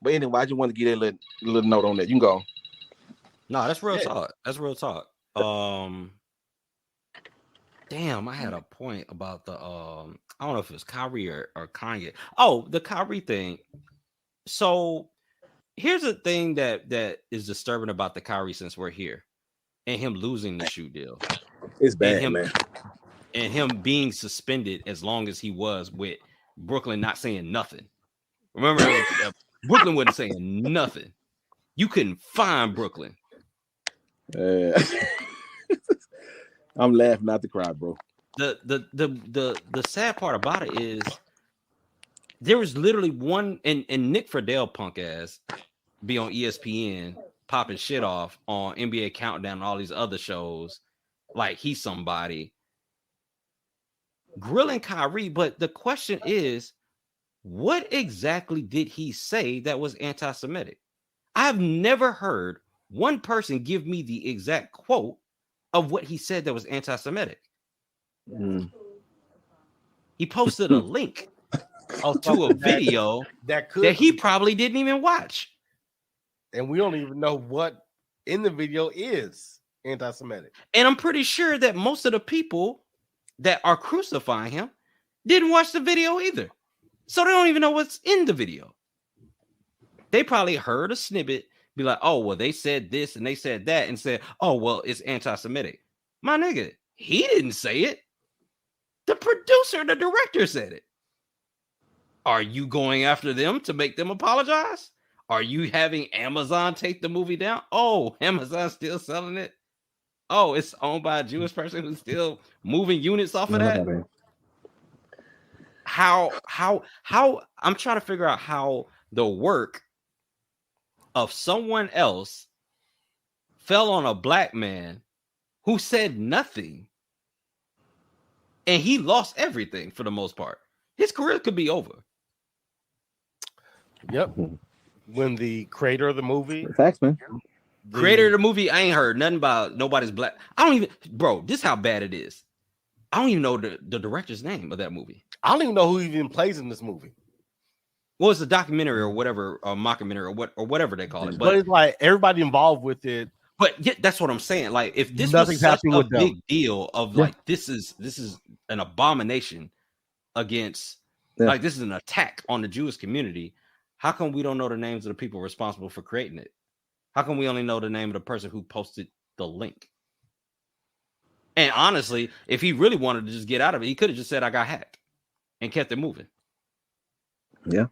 But anyway, I just want to get a little note on that. You can go. No, that's real talk. That's real talk. Damn, I had a point about the I don't know if it was Kyrie or Kanye. Oh, the Kyrie thing. So here's the thing that is disturbing about the Kyrie since we're here. And him losing the shoe deal. It's bad, man. And him being suspended as long as he was, with Brooklyn not saying nothing. Remember, Brooklyn wasn't saying nothing. You couldn't find Brooklyn. I'm laughing not to cry, bro. The sad part about it is there was literally one, and Nick Friedel punk ass be on ESPN popping shit off on NBA Countdown and all these other shows like he's somebody grilling Kyrie. But the question is, what exactly did he say that was anti-Semitic? I've never heard one person give me the exact quote of what he said that was anti-Semitic. He posted a link to a video that he probably didn't even watch. And we don't even know what in the video is anti-Semitic. And I'm pretty sure that most of the people that are crucifying him didn't watch the video either. So they don't even know what's in the video. They probably heard a snippet, be like, oh, well, they said this and they said that, and said, oh, well, it's anti-Semitic. My nigga, he didn't say it. The producer, the director said it. Are you going after them to make them apologize? Are you having Amazon take the movie down? Oh, Amazon's still selling it. Oh, it's owned by a Jewish person who's still moving units off of that. How I'm trying to figure out how the work of someone else fell on a black man who said nothing, and he lost everything for the most part. His career could be over. Yep. When the creator of the movie, facts, man. Creator of the movie, I ain't heard nothing about nobody's black. I don't even, bro. This is how bad it is. I don't even know the director's name of that movie. I don't even know who even plays in this movie. Well, it's a documentary or whatever, or mockumentary or whatever they call it. But it's like everybody involved with it. But yeah, that's what I'm saying. Like, if this Nothing's was such a happening with big them. deal of like this is an abomination against like this is an attack on the Jewish community. How come we don't know the names of the people responsible for creating it? How come we only know the name of the person who posted the link? And honestly, if he really wanted to just get out of it, he could have just said, I got hacked and kept it moving. Yeah.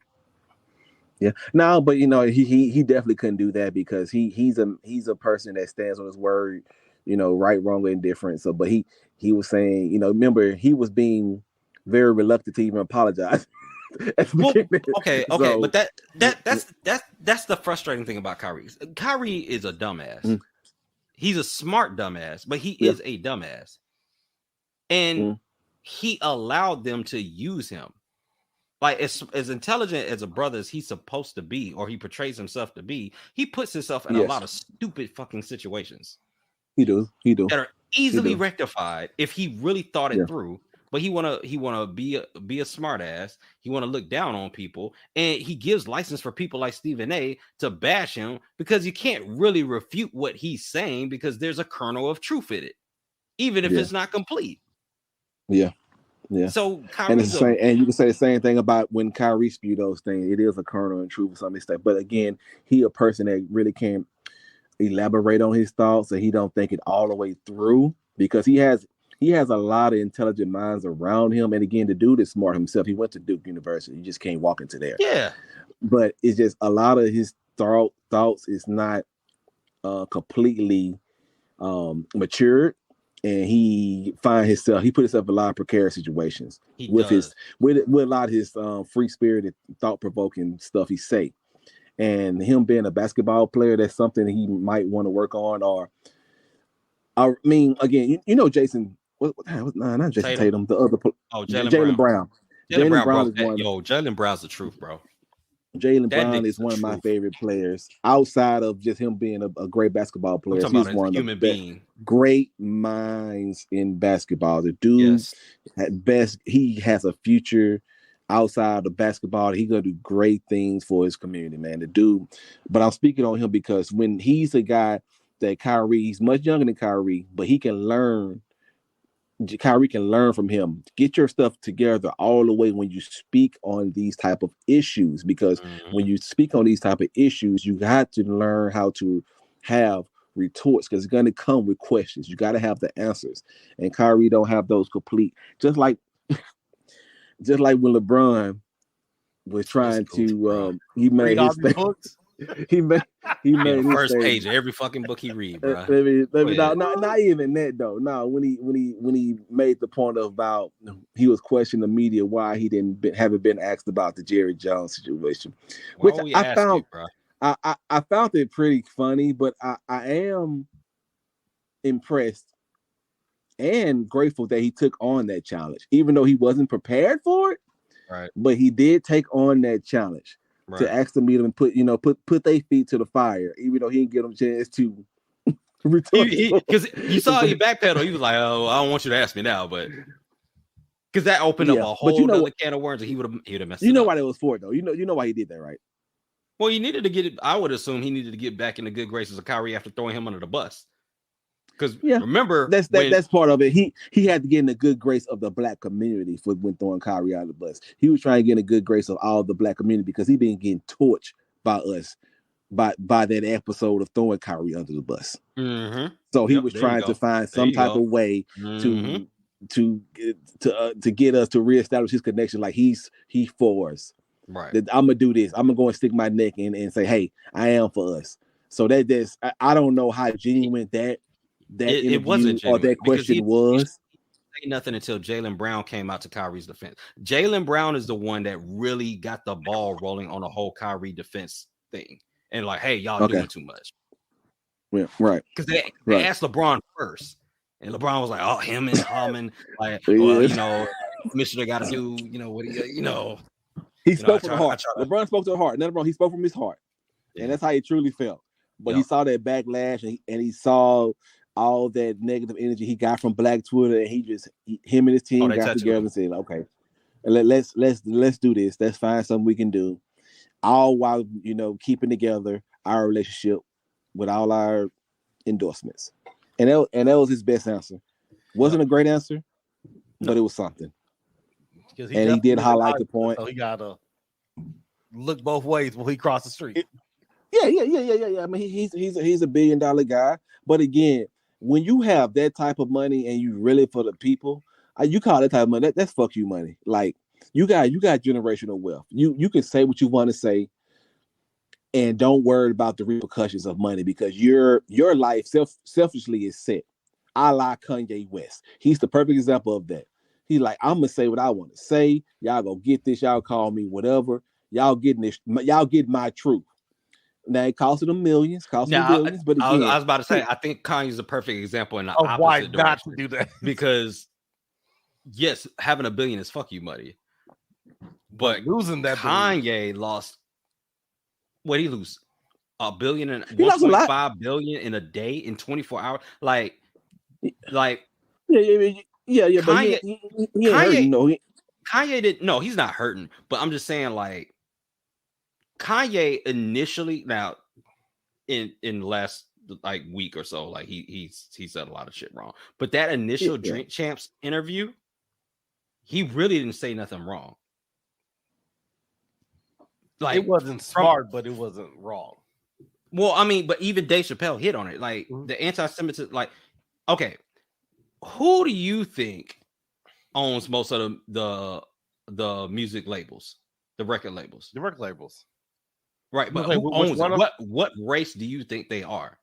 Yeah. No, but you know, he definitely couldn't do that because he's a person that stands on his word, you know, right, wrong, or indifferent. So but he was saying, you know, remember he was being very reluctant to even apologize. Well, okay, so, but that's the frustrating thing about Kyrie. Kyrie is a dumbass. He's a smart dumbass, but he is a dumbass. And he allowed them to use him. Like as intelligent as a brother as he's supposed to be, or he portrays himself to be, he puts himself in a lot of stupid fucking situations. He do. That are easily rectified if he really thought it through. But he wanna be a smart ass. He wanna look down on people, and he gives license for people like Stephen A. to bash him because you can't really refute what he's saying because there's a kernel of truth in it, even if it's not complete. Yeah. So and it's the same, and you can say the same thing about when Kyrie spewed those things. It is a kernel of truth to some extent, but again, he a person that really can't elaborate on his thoughts, and he don't think it all the way through because he has a lot of intelligent minds around him. And again, the dude is smart himself. He went to Duke University. You just can't walk into there. Yeah. But it's just a lot of his thoughts is not completely matured. And he put himself in a lot of precarious situations with a lot of his free spirited, thought provoking stuff he say. And him being a basketball player, that's something that he might want to work on. Or I mean, again, you know, Jason. Not Jason Tatum. The other. Jaylen Brown. Jaylen Brown is one. Jaylen Brown's the truth, bro. Jaylen Brown is one of my favorite players outside of just him being a great basketball player. He's one of the great minds in basketball. The dude, at best, he has a future outside of basketball. He's gonna do great things for his community, man. The dude. But I'm speaking on him because when he's a guy that he's much younger than Kyrie, but he can learn. Kyrie can learn from him. Get your stuff together all the way when you speak on these type of issues, because when you speak on these type of issues, you got to learn how to have retorts because it's going to come with questions. You got to have the answers, and Kyrie don't have those complete. Just like when LeBron was trying to, he made his thing. he made the first statement. page of every fucking book he read, bro. Not even that though. No, when he made the point about he was questioning the media why he haven't been asked about the Jerry Jones situation, which I found I found it pretty funny, but I am impressed and grateful that he took on that challenge, even though he wasn't prepared for it. Right. But he did take on that challenge to ask the media and put their feet to the fire, even though he didn't get them a chance to because you saw he backpedal. He was like, "Oh, I don't want you to ask me now," but because that opened up a whole other can of worms, and he would have messed. You know why that was for it, though. You know why he did that, right? Well, he needed to get it. I would assume he needed to get back in the good graces of Kyrie after throwing him under the bus. Because remember, that's part of it. He had to get in the good grace of the black community for when throwing Kyrie out of the bus. He was trying to get in the good grace of all the black community because he been getting torched by us by that episode of throwing Kyrie under the bus. Mm-hmm. So he was trying to find some type of way to get us to reestablish his connection. Like he for us. Right. That I'm gonna do this. I'm gonna go and stick my neck in and say, hey, I am for us. So I don't know how genuine that it wasn't or that question was. He say nothing until Jaylen Brown came out to Kyrie's defense. Jaylen Brown is the one that really got the ball rolling on the whole Kyrie defense thing. And like, hey, y'all doing too much. Yeah, right. Because they asked LeBron first. And LeBron was like, oh, him and Harmon, like, well, Commissioner got to do, what he spoke from the heart. LeBron spoke to the heart. None of he spoke from his heart. Yeah. And that's how he truly felt. But he saw that backlash and he saw all that negative energy he got from Black Twitter, and him and his team got together and said, okay, let's do this. Let's find something we can do. All while, keeping together our relationship with all our endorsements. And that was his best answer. Wasn't a great answer, but it was something. And he did highlight the point. So he gotta look both ways when he crossed the street. Yeah. I mean, he's a $1 billion guy. But again, when you have that type of money and you really for the people, you call that type of money, that's fuck you money. Like you got generational wealth. You can say what you want to say and don't worry about the repercussions of money because your life selfishly is set. A la Kanye West. He's the perfect example of that. He's like, I'm gonna say what I want to say. Y'all go get this. Y'all call me whatever. Y'all getting this. Y'all get my truth. Now it costed them millions, billions. But again, I was about to say, I think Kanye's a perfect example in the opposite why direction. Not to do that. Because yes, having $1 billion is fuck you money. But losing that Kanye lost. What did he lose? $1 billion and 1.5 billion in a day in 24 hours. Like yeah. But Kanye, he hurting, Kanye didn't. No, he's not hurting. But I'm just saying, like Kanye initially, now in the last like week or so, like he said a lot of shit wrong. But that initial Drink Champs interview, he really didn't say nothing wrong. Like it wasn't smart, but it wasn't wrong. Well, I mean, but even Dave Chappelle hit on it. Like the anti-Semitism, like, okay, who do you think owns most of the music labels, the record labels? The record labels. Right, but who owns it? What race do you think they are?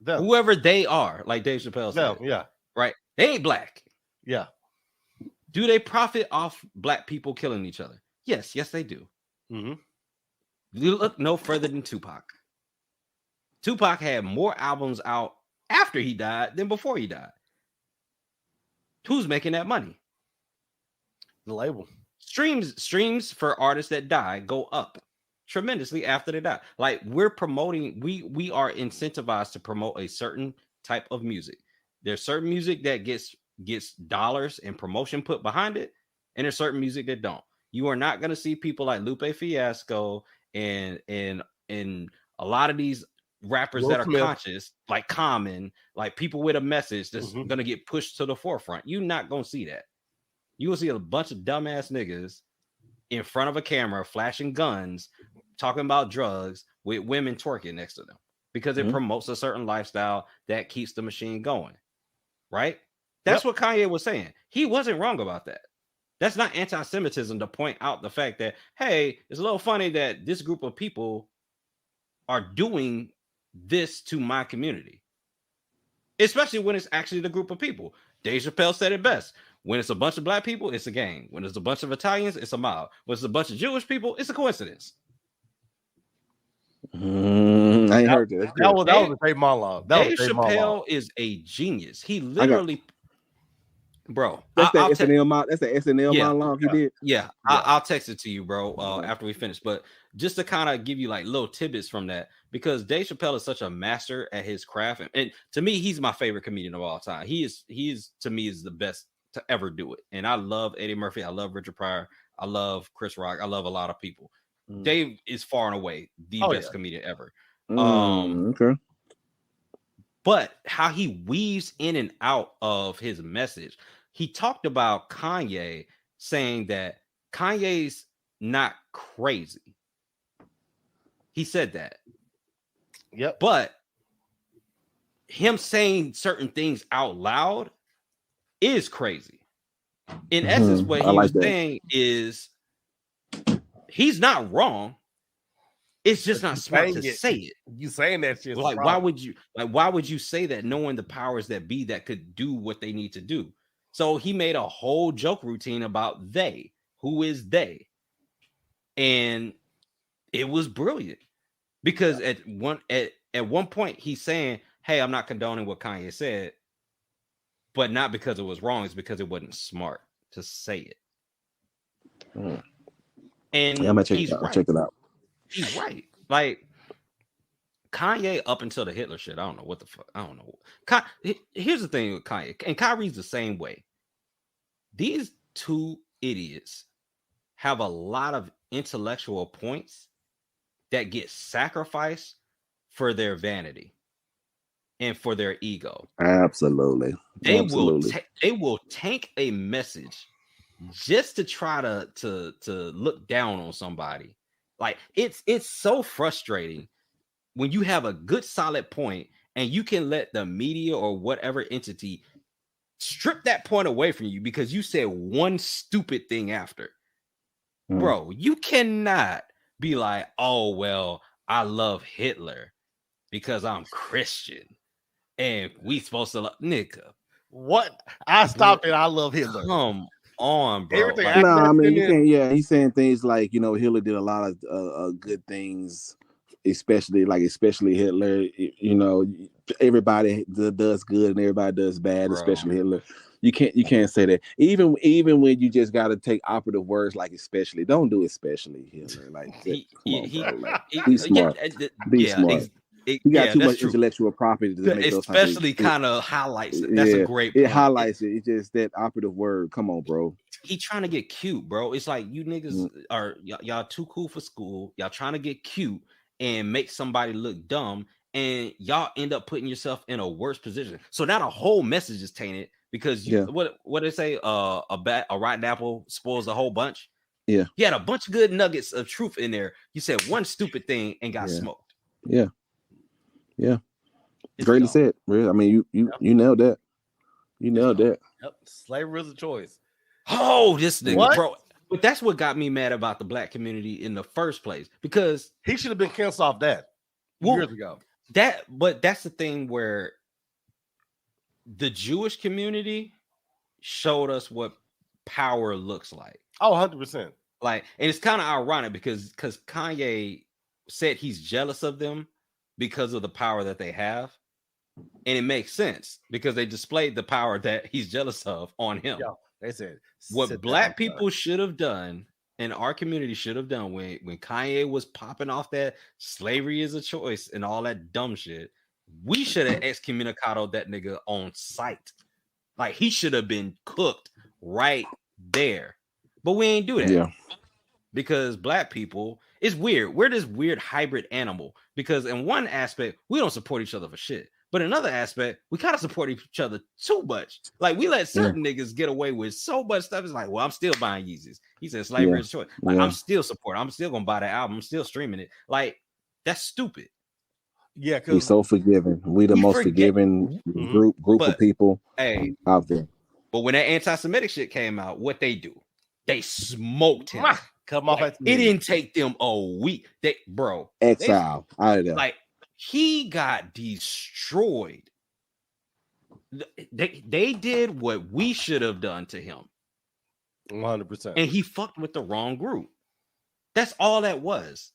Them. Whoever they are, like Dave Chappelle said. Yeah. Right. They ain't black. Yeah. Do they profit off black people killing each other? Yes, they do. Mm-hmm. You look no further than Tupac. Tupac had more albums out after he died than before he died. Who's making that money? The label. Streams for artists that die go up tremendously after they die. Like we're promoting, we are incentivized to promote a certain type of music. There's certain music that gets dollars and promotion put behind it, and there's certain music that don't. You are not going to see people like Lupe Fiasco and a lot of these rappers that are conscious, like Common, like people with a message that's going to get pushed to the forefront. You're not going to see that. You will see a bunch of dumbass niggas in front of a camera flashing guns, talking about drugs with women twerking next to them because it promotes a certain lifestyle that keeps the machine going. Right? That's what Kanye was saying. He wasn't wrong about that. That's not anti-Semitism to point out the fact that, hey, it's a little funny that this group of people are doing this to my community, especially when it's actually the group of people. Dave Chappelle said it best. When it's a bunch of black people, it's a gang. When it's a bunch of Italians, it's a mob. When it's a bunch of Jewish people, it's a coincidence. I ain't heard that. That was a great monologue. Dave Chappelle is a genius. He literally, bro. That's the SNL monologue he did. Yeah, I'll text it to you, bro, after we finish. But just to kind of give you like little tidbits from that, because Dave Chappelle is such a master at his craft, and to me, he's my favorite comedian of all time. He is to me is the best to ever do it. And I love Eddie Murphy. I love Richard Pryor. I love Chris Rock. I love a lot of people. Dave is far and away the best comedian ever. Okay. But how he weaves in and out of his message, he talked about Kanye saying that Kanye's not crazy. He said that. Yep. But him saying certain things out loud is crazy. In essence, what he was saying is he's not wrong. It's just not smart to say it. You saying that shit. Like, why would you say that knowing the powers that be that could do what they need to do? So he made a whole joke routine about they. Who is they? And it was brilliant. Because at one point he's saying, hey, I'm not condoning what Kanye said, but not because it was wrong, it's because it wasn't smart to say it. And I'm gonna check it out. He's right. Like Kanye up until the Hitler shit, I don't know what the fuck. I don't know. Here's the thing with Kanye, and Kyrie's the same way. These two idiots have a lot of intellectual points that get sacrificed for their vanity and for their ego. Absolutely. They will tank a message just to try to look down on somebody. Like it's so frustrating when you have a good solid point and you can let the media or whatever entity strip that point away from you because you said one stupid thing after. Bro, you cannot be like, oh, well, I love Hitler because I'm Christian and we supposed to love nigga. What? I stopped it. I love Hitler. Come on, bro. Everything No, I mean, you can't. Yeah, he's saying things like, Hitler did a lot of good things, especially Hitler. Everybody does good and everybody does bad, bro. Especially Hitler. You can't say that. Even when you just got to take operative words like especially. Don't do especially Hitler. Like, be smart. Be smart. You got too much intellectual property to make those especially kind of highlights it. That's a great point. It highlights it. It's just that operative word. Come on, bro. He trying to get cute, bro. It's like you niggas are y'all too cool for school. Y'all trying to get cute and make somebody look dumb, and y'all end up putting yourself in a worse position. So now the whole message is tainted because what they say? A rotten apple spoils the whole bunch. Yeah, you had a bunch of good nuggets of truth in there. You said one stupid thing and got smoked. Yeah. Greatly said. I mean, you nailed that. You nailed that. Yep. Slavery is a choice. Oh, this nigga, bro. But that's what got me mad about the black community in the first place, because he should have been canceled off that years ago. But that's the thing where the Jewish community showed us what power looks like. Oh, 100%. Like, and it's kind of ironic because Kanye said he's jealous of them because of the power that they have. And it makes sense because they displayed the power that he's jealous of on him. Yeah, they said what black people should have done and our community should have done when Kanye was popping off that slavery is a choice and all that dumb shit. We should have excommunicado that nigga on sight. Like, he should have been cooked right there. But we ain't do that. Yeah. Because black people, it's weird. We're this weird hybrid animal because in one aspect, we don't support each other for shit. But in another aspect, we kind of support each other too much. Like, we let certain niggas get away with so much stuff. It's like, well, I'm still buying Yeezys. He said slavery is choice. Like, I'm still supporting. I'm still going to buy the album. I'm still streaming it. Like, that's stupid. Yeah, because we're so forgiving. We the most forgiving group of people out there. But when that anti-Semitic shit came out, what they do? They smoked him. Cut him off Like, at the it didn't take them a week. Exile. Out of there. Like, he got destroyed. They did what we should have done to him. 100%. And he fucked with the wrong group. That's all that was.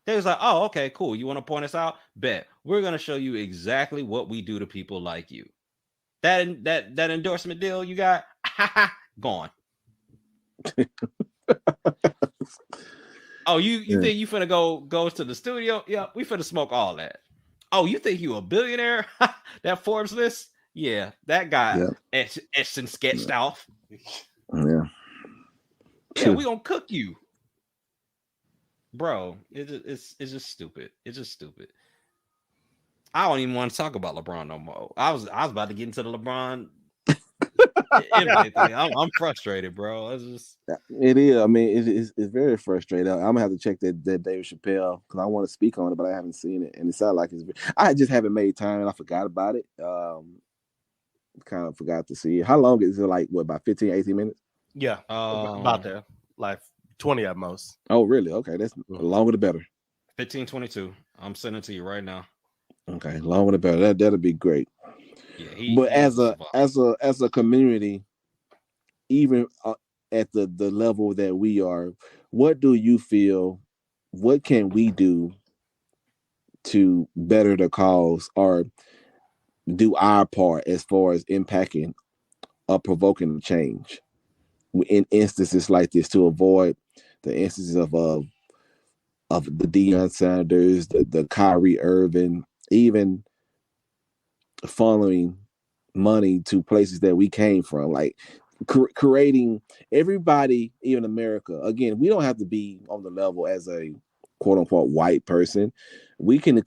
They was like, oh, okay, cool. You want to point us out? Bet. We're going to show you exactly what we do to people like you. That endorsement deal you got, gone. Oh, you think you finna go to the studio? Yeah, we finna smoke all that. Oh, you think you a billionaire? That Forbes list? Yeah, that guy etched and sketched off. Yeah. Yeah, we gonna cook you. Bro, it's just stupid. It's just stupid. I don't even want to talk about LeBron no more. I was about to get into the LeBron thing. I'm frustrated, bro. It is. I mean, it's very frustrating. I'm gonna have to check that David Chappelle because I want to speak on it, but I haven't seen it, and it sounds like I just haven't made time, and I forgot about it. Kind of forgot to see it. How long is it? Like what? About 15, 18 minutes? Yeah, about there. Like 20 at most. Oh, really? Okay, that's longer the better. 15:22. I'm sending it to you right now. Okay, longer the better. That'll be great. Yeah, but as a community, even at the level that we are, what do you feel? What can we do to better the cause or do our part as far as impacting or provoking change in instances like this to avoid the instances of the Deion Sanders, the Kyrie Irving, even following money to places that we came from, like creating everybody, even America. Again, we don't have to be on the level as a quote unquote white person. We can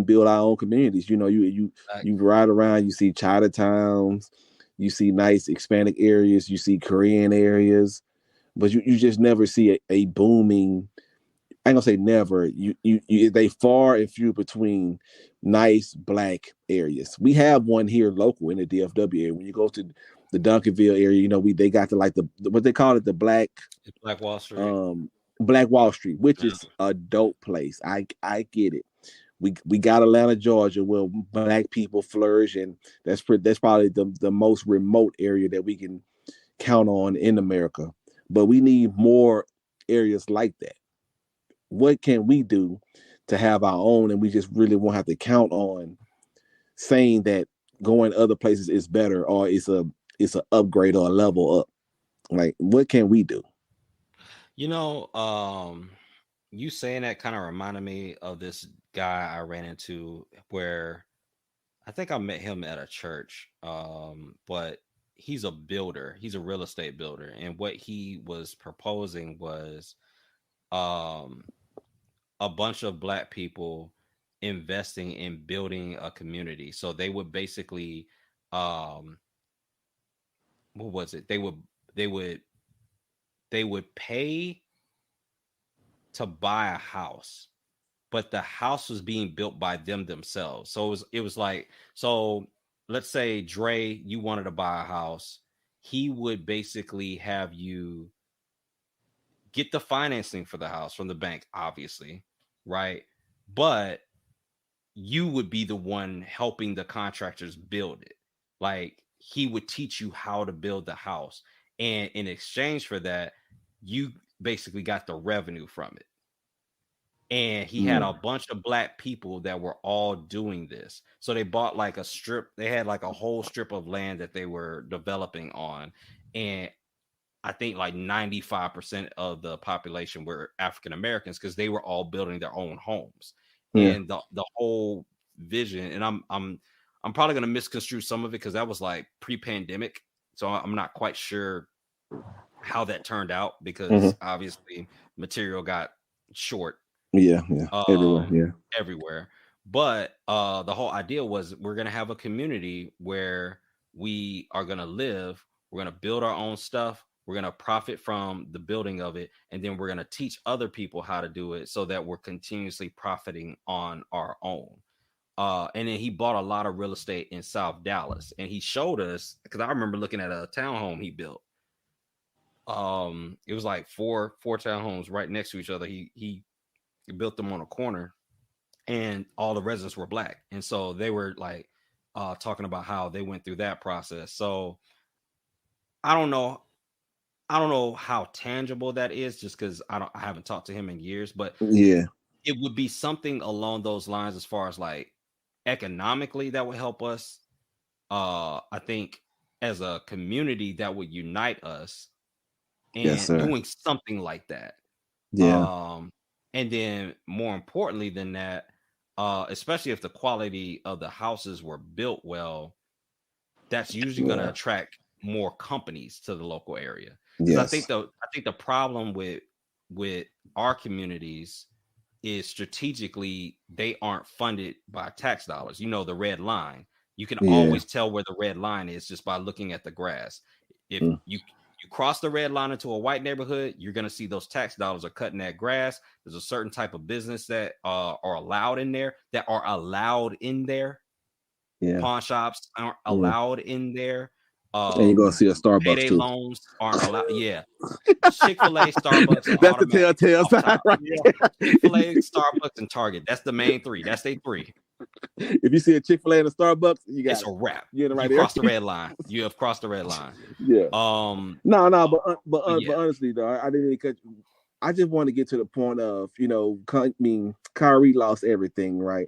build our own communities. You know, you ride around, you see Chinatowns, you see nice Hispanic areas, you see Korean areas, but you just never see a booming. I ain't gonna say never. They far and few between nice black areas. We have one here local in the DFW area. When you go to the Duncanville area, you know they got the what they call it, the Black Wall Street. Black Wall Street, which is a dope place. I get it. We got Atlanta, Georgia, where black people flourish, and that's probably the most remote area that we can count on in America. But we need more areas like that. What can we do to have our own, and we just really won't have to count on saying that going other places is better or it's an upgrade or a level up? Like, what can we do? You know, you saying that kind of reminded me of this guy I ran into where I think I met him at a church, but he's a builder. He's a real estate builder. And what he was proposing was a bunch of black people investing in building a community. So they would basically, what was it? They would pay to buy a house, but the house was being built by them themselves. So it was like, so let's say Dre, you wanted to buy a house. He would basically have you get the financing for the house from the bank, obviously, right? But you would be the one helping the contractors build it. Like, he would teach you how to build the house. And in exchange for that, you basically got the revenue from it. And he had a bunch of black people that were all doing this. So they bought like a strip. They had like a whole strip of land that they were developing on. And I think like 95% of the population were African Americans because they were all building their own homes. Yeah. And the whole vision, and I'm probably going to misconstrue some of it because that was like pre-pandemic. So I'm not quite sure how that turned out because obviously material got short. Yeah. Everywhere. But the whole idea was we're going to have a community where we are going to live. We're going to build our own stuff. We're going to profit from the building of it. And then we're going to teach other people how to do it so that we're continuously profiting on our own. And then he bought a lot of real estate in South Dallas. And he showed us, because I remember looking at a townhome he built. It was like four townhomes right next to each other. He built them on a corner, and all the residents were black, and so they were like talking about how they went through that process. So I don't know how tangible that is, just because I haven't talked to him in years, but Yeah, it would be something along those lines as far as like economically that would help us. I think as a community that would unite us, yes, and sir. doing something like that. Yeah, And then more importantly than that, especially if the quality of the houses were built well, that's usually going to attract more companies to the local area. Because yes, I think the problem with our communities is strategically they aren't funded by tax dollars. You know, the red line. You can always tell where the red line is just by looking at the grass. If you cross the red line into a white neighborhood, you're going to see those tax dollars are cutting that grass. There's a certain type of business that are allowed in there. Yeah, Pawn shops aren't allowed in there. and you're gonna see a Starbucks Payday too. loans aren't allowed. Yeah, Chick-fil-A, Starbucks are That's the automatic. telltale sign, right? Chick-fil-A, Starbucks, and Target. That's the main three. That's they three. If you see a Chick-fil-A and a Starbucks, you got It's a wrap. You're in the right You cross the red line. You have crossed the red line. Yeah. But honestly though, I didn't even cut. I just want to get to the point of, Kyrie lost everything, right?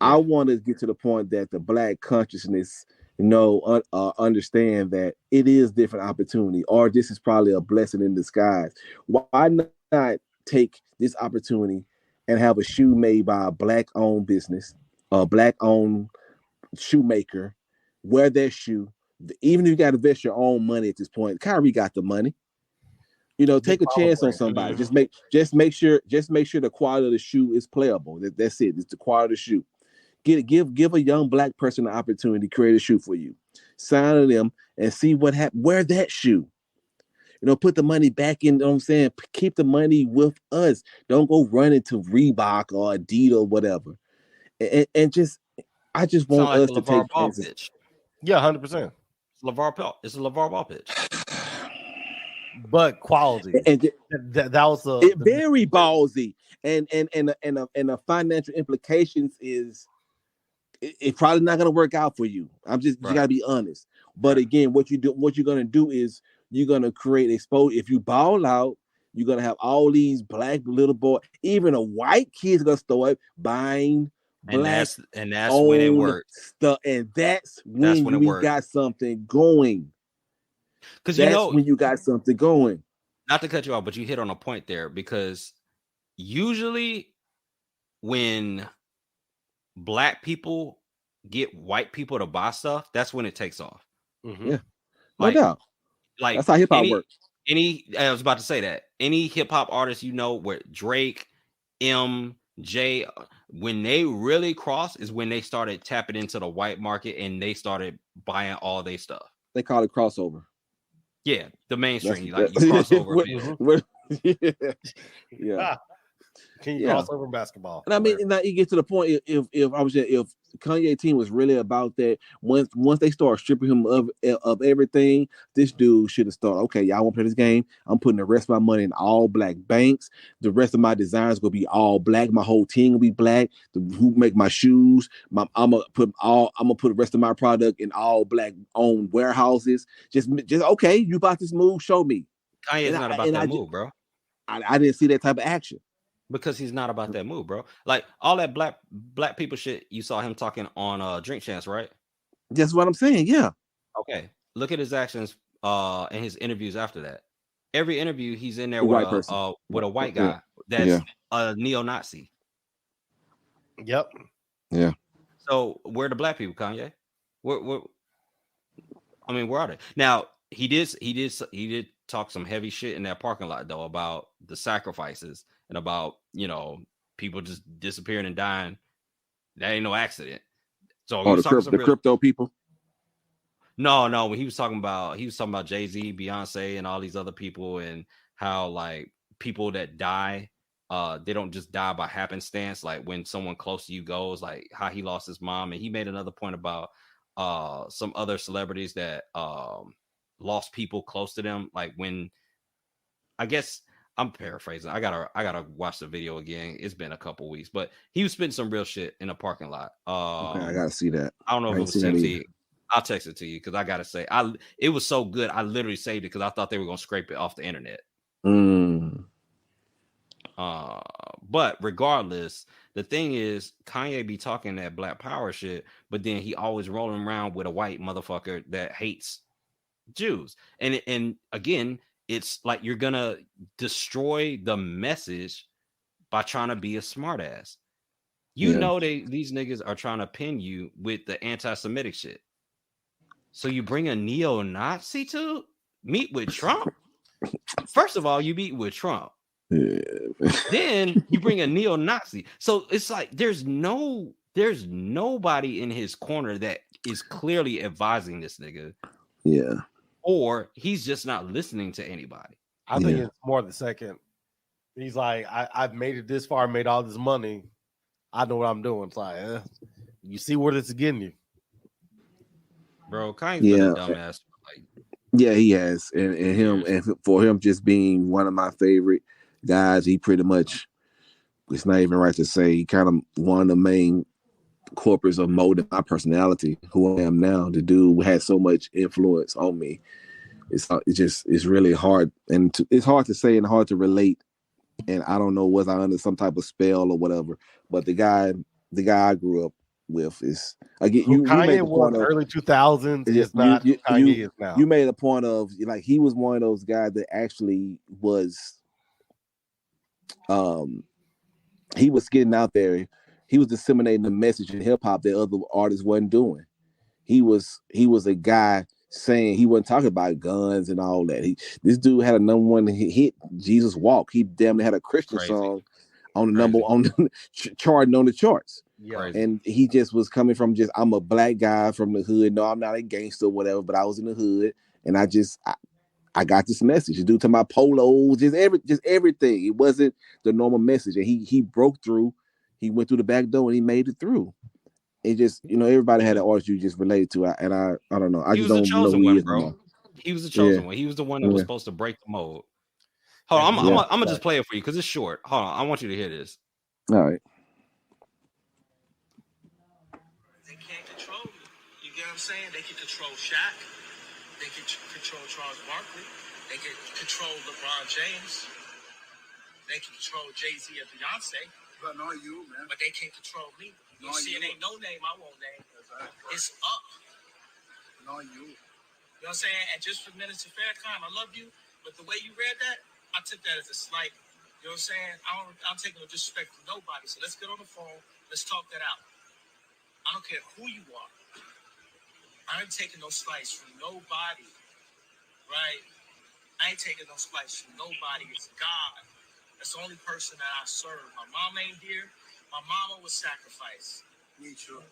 Yeah. I want to get to the point that the black consciousness, understand that it is different opportunity, or this is probably a blessing in disguise. Why not take this opportunity and have a shoe made by a black-owned business, a black-owned shoemaker, wear that shoe, even if you got to invest your own money at this point. Kyrie got the money. Take a chance on somebody. Mm-hmm. Just make sure the quality of the shoe is playable. That's it. It's the quality of the shoe. Give a young black person an opportunity to create a shoe for you. Sign them and see what happens. Wear that shoe. Put the money back in. You know what I'm saying? Keep the money with us. Don't go run into Reebok or Adidas or whatever. And just, I just want us to take chances. Yeah, 100%. It's a LeVar Ball pitch. But quality. And that was very ballsy. And the financial implications is it's probably not going to work out for you. You got to be honest. But again, what you're going to do is you're going to create exposure. If you ball out, you're going to have all these black little boys, even a white kid's going to start buying black. And that's when it works. Stuff. And that's when we got something going. Because when you got something going. Not to cut you off, but you hit on a point there, because usually when black people get white people to buy stuff, that's when it takes off. Mm-hmm. Yeah, no doubt. Like that's how hip hop works. I was about to say that any hip hop artist, where Drake, MJ, when they really cross is when they started tapping into the white market and they started buying all their stuff. They call it crossover. Yeah, the mainstream. You cross over. Yeah. Can you cross over basketball? And I mean, now you get to the point. If Kanye team was really about that, once they start stripping him of everything, this dude should have started. Okay, y'all want to play this game? I'm putting the rest of my money in all black banks. The rest of my designs gonna be all black. My whole team will be black. Who make my shoes? I'm gonna put the rest of my product in all black owned warehouses. Just okay. You bought this move? Show me. Kanye's not about that move, bro. I didn't see that type of action. Because he's not about that move, bro. Like all that black people shit, you saw him talking on Drink Champs, right? That's what I'm saying. Yeah. Okay. Look at his actions in his interviews after that. Every interview he's in there with a white guy that's a neo-Nazi. Yep. Yeah. So where are the black people, Kanye? Where are they? Now he did talk some heavy shit in that parking lot though about the sacrifices and about people just disappearing and dying. That ain't no accident. So the crypto people. No, when he was talking about Jay-Z, Beyonce, and all these other people, and how like people that die, they don't just die by happenstance. Like when someone close to you goes, like how he lost his mom, and he made another point about some other celebrities that lost people close to them, like when I guess I'm paraphrasing. I gotta watch the video again. It's been a couple weeks, but he was spitting some real shit in a parking lot. Okay, I gotta see that. I don't know if it was TMZ. I'll text it to you because I gotta say, it was so good. I literally saved it because I thought they were gonna scrape it off the internet. But regardless, the thing is, Kanye be talking that Black Power shit, but then he always rolling around with a white motherfucker that hates Jews. And again, it's like you're gonna destroy the message by trying to be a smartass. You know these niggas are trying to pin you with the anti-Semitic shit. So you bring a neo-Nazi to meet with Trump? First of all, you meet with Trump. Then you bring a neo-Nazi. So it's like there's nobody in his corner that is clearly advising this nigga. Yeah. Or he's just not listening to anybody. I think it's more the second. He's like, I've made it this far, made all this money. I know what I'm doing. It's like, you see where this is getting you. Bro, Kanye's been a dumbass. Yeah, he has. And for him just being one of my favorite guys, he pretty much, it's not even right to say, he kind of one of the main corporates of molding my personality, who I am now. The dude had so much influence on me. It's really hard, and it's hard to say and hard to relate. And I don't know, was I under some type of spell or whatever? But the guy I grew up with is, again, Kanye was early 2000s. It's not Kanye is now. You made a point of, like, he was one of those guys that actually was, he was getting out there. He was disseminating the message in hip hop that other artists wasn't doing. He was a guy saying, he wasn't talking about guns and all that. This dude had a number one hit, Jesus Walk. He damn near had a Christian song on the charting on the charts. Yeah. And he just was coming from I'm a black guy from the hood. No, I'm not a gangster or whatever, but I was in the hood, and I got this message. The dude talking about polos, just everything. It wasn't the normal message, and he broke through. He went through the back door and he made it through. It just, everybody had an artist you just related to, and I don't know. I just don't know who he is anymore. He was the chosen one. He was the one that was supposed to break the mold. Hold on, I'm gonna just play it for you because it's short. Hold on, I want you to hear this. All right. They can't control you. You get what I'm saying? They can control Shaq. They can control Charles Barkley. They can control LeBron James. They can control Jay-Z and Beyonce. But not you, man. But they can't control me. You see, it ain't no name I won't name. Exactly. It's up. Not you. You know what I'm saying? And just for minutes of Farrakhan, I love you, but the way you read that, I took that as a slight. You know what I'm saying? I'm taking no disrespect to nobody. So let's get on the phone. Let's talk that out. I don't care who you are. I ain't taking no slice from nobody. Right? I ain't taking no slice from nobody. It's God. That's the only person that I serve. My mom ain't here. My mama was sacrificed. Me too.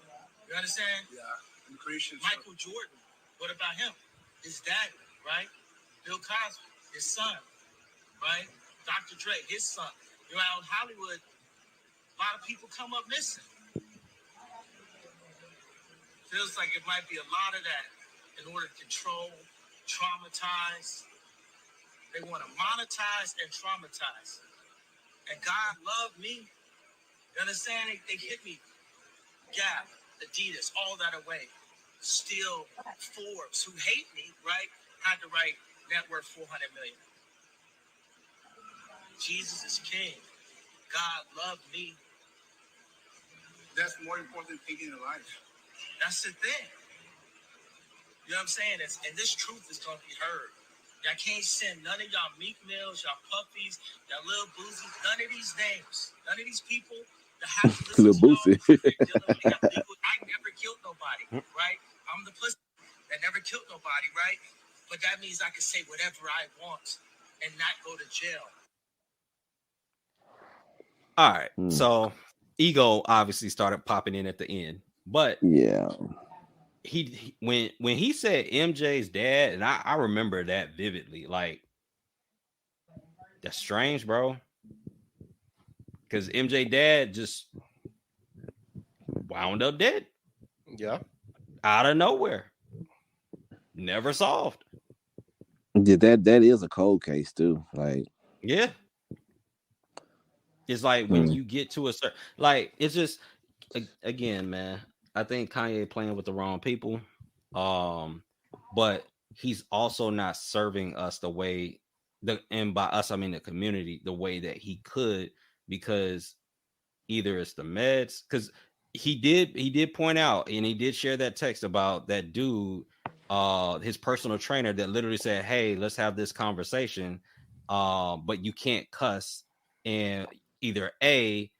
You understand? Yeah. I'm Christian. Michael Jordan. What about him? His daddy, right? Bill Cosby, his son, right? Dr. Dre, his son. You know, out in Hollywood, a lot of people come up missing. Feels like it might be a lot of that in order to control, traumatize. They want to monetize and traumatize. And God loved me. You understand? They hit me. Gap, Adidas, all that away. Still, Forbes, who hate me, right, had to write net worth $400 million. Jesus is king. God loved me. That's the more important thing in life. That's the thing. You know what I'm saying? And this truth is going to be heard. Y'all can't send none of y'all Meek Mills, y'all Puffies, y'all Lil Boozy, none of these names, none of these people that have to listen to y'all. I never killed nobody, right? I'm the pussy that never killed nobody, right? But that means I can say whatever I want and not go to jail. All right. So ego obviously started popping in at the end. But yeah, he when he said MJ's dad, and I remember that vividly. Like, that's strange, bro. Because MJ dad just wound up dead. Yeah. Out of nowhere. Never solved. Yeah, that is a cold case too. Like, Yeah. It's like when you get to a certain, like, it's just, again, man, I think Kanye playing with the wrong people. But he's also not serving us the way, and by us I mean the community, the way that he could, because either it's the meds, because he did point out, and he did share that text about that dude, his personal trainer, that literally said, hey, let's have this conversation, but you can't cuss, and either A,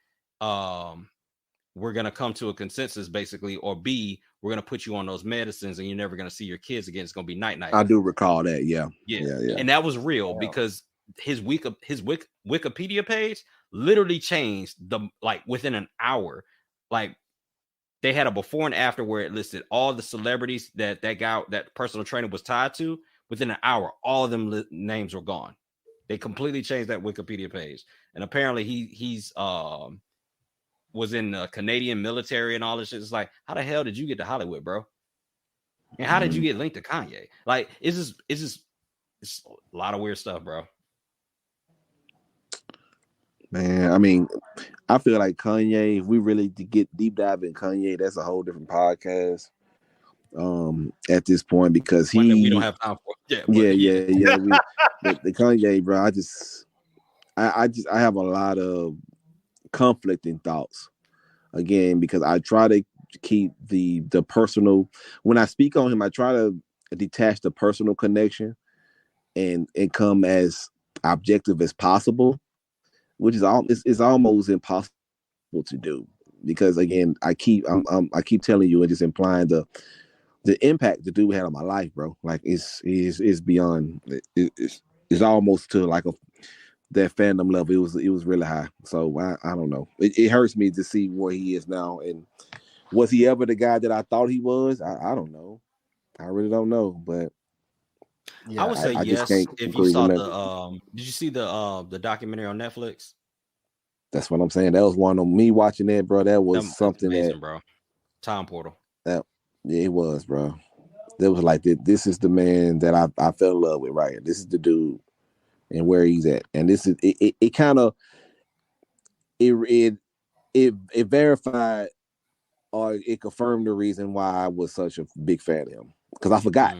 we're gonna come to a consensus basically, or B, we're gonna put you on those medicines and you're never gonna see your kids again. It's gonna be night. I do recall that. Yeah. And that was real because his Wikipedia page literally changed within an hour. Like, they had a before and after where it listed all the celebrities that personal trainer was tied to. Within an hour, all of them names were gone. They completely changed that Wikipedia page, and apparently he's was in the Canadian military and all this shit. It's like, how the hell did you get to Hollywood, bro? And how did you get linked to Kanye? Like, it's a lot of weird stuff, bro. Man, I mean, I feel like Kanye, if we really get deep dive in Kanye, that's a whole different podcast. At this point, because we don't have time for. The Kanye, bro. I have a lot of conflicting thoughts, again, because I try to keep the personal, when I speak on him, I try to detach the personal connection and come as objective as possible, which is almost impossible to do, because again, I keep telling you and just implying the impact the dude had on my life, bro. Like, it's beyond, it's almost to like that fandom level. It was really high. So I don't know. It hurts me to see where he is now. And was he ever the guy that I thought he was? I don't know. I really don't know. But yeah, I would say yes. If you saw did you see the documentary on Netflix? That's what I'm saying. That was one of me watching that, bro. That was something amazing, bro. Time Portal. Yeah, it was, bro. That was like, this is the man that I fell in love with, right? This is the dude and where he's at. And this is it kind of it verified, or it confirmed the reason why I was such a big fan of him. Because I forgot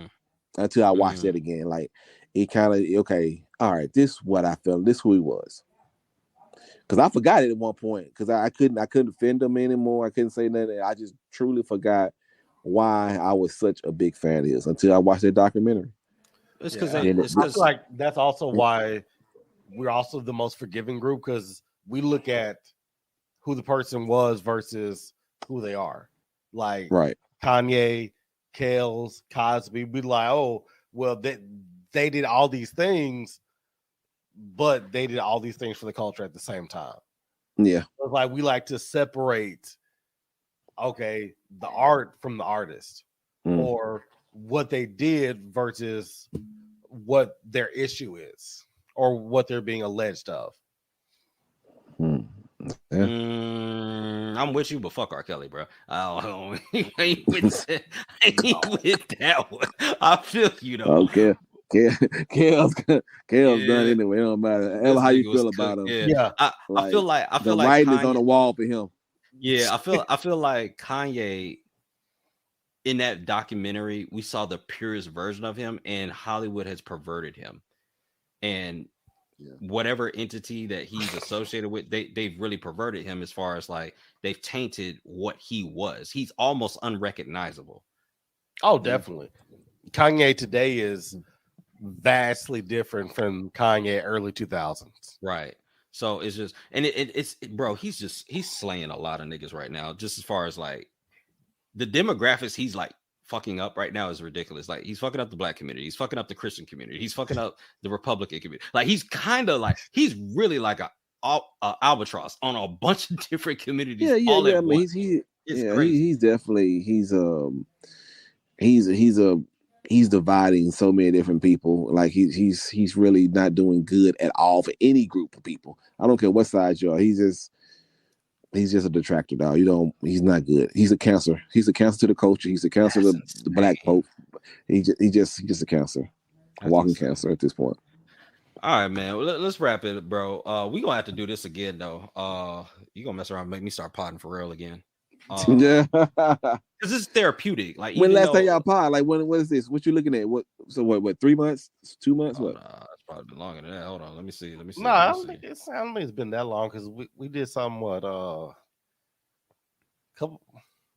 until I watched it again. Like, it kind of, okay, all right, this is what I felt. This is who he was. Because I forgot it at one point. Because I couldn't defend him anymore. I couldn't say nothing. I just truly forgot why I was such a big fan of his until I watched that documentary. It's because I feel like that's also why we're also the most forgiving group, because we look at who the person was versus who they are. Like, right. Kanye, Kales, Cosby, we like, oh, well, they did all these things, but they did all these things for the culture at the same time. Yeah. It's like we like to separate, okay, the art from the artist, or what they did versus what their issue is, or what they're being alleged of. Yeah. I'm with you, but fuck R. Kelly, bro. I ain't with that one. I feel you though. Okay. Kale's done anyway. It don't matter. How you feel about him? Yeah. I feel like the writing is on the wall for him. Yeah, I feel like Kanye, in that documentary, we saw the purest version of him, and Hollywood has perverted him. And whatever entity that he's associated with, they've really perverted him, as far as like they've tainted what he was. He's almost unrecognizable. Oh, definitely. Kanye today is vastly different from Kanye early 2000s. Right. So it's just, and it's bro, he's slaying a lot of niggas right now. Just as far as like the demographics he's like fucking up right now is ridiculous. Like, he's fucking up the black community, he's fucking up the Christian community, he's fucking up the Republican community. Like, he's kind of like, he's really like a albatross on a bunch of different communities. Yeah. I mean, he's definitely he's dividing so many different people. Like, he's really not doing good at all for any group of people. I don't care what side you are. He's just a detractor, dog. He's not good. He's a cancer. He's a cancer to the culture. He's a cancer to the black folk. He's just a cancer, a walking cancer at this point. All right, man. Well, let's wrap it, bro. We gonna have to do this again, though. You gonna mess around and make me start potting for real again? Yeah, because this is therapeutic. Like, when last time y'all pod? Like, what is this? What you looking at? What? So what? 3 months? 2 months? What? Nah, it's probably been longer than that. Hold on, let me see. No, I don't think it's been that long because we did somewhat couple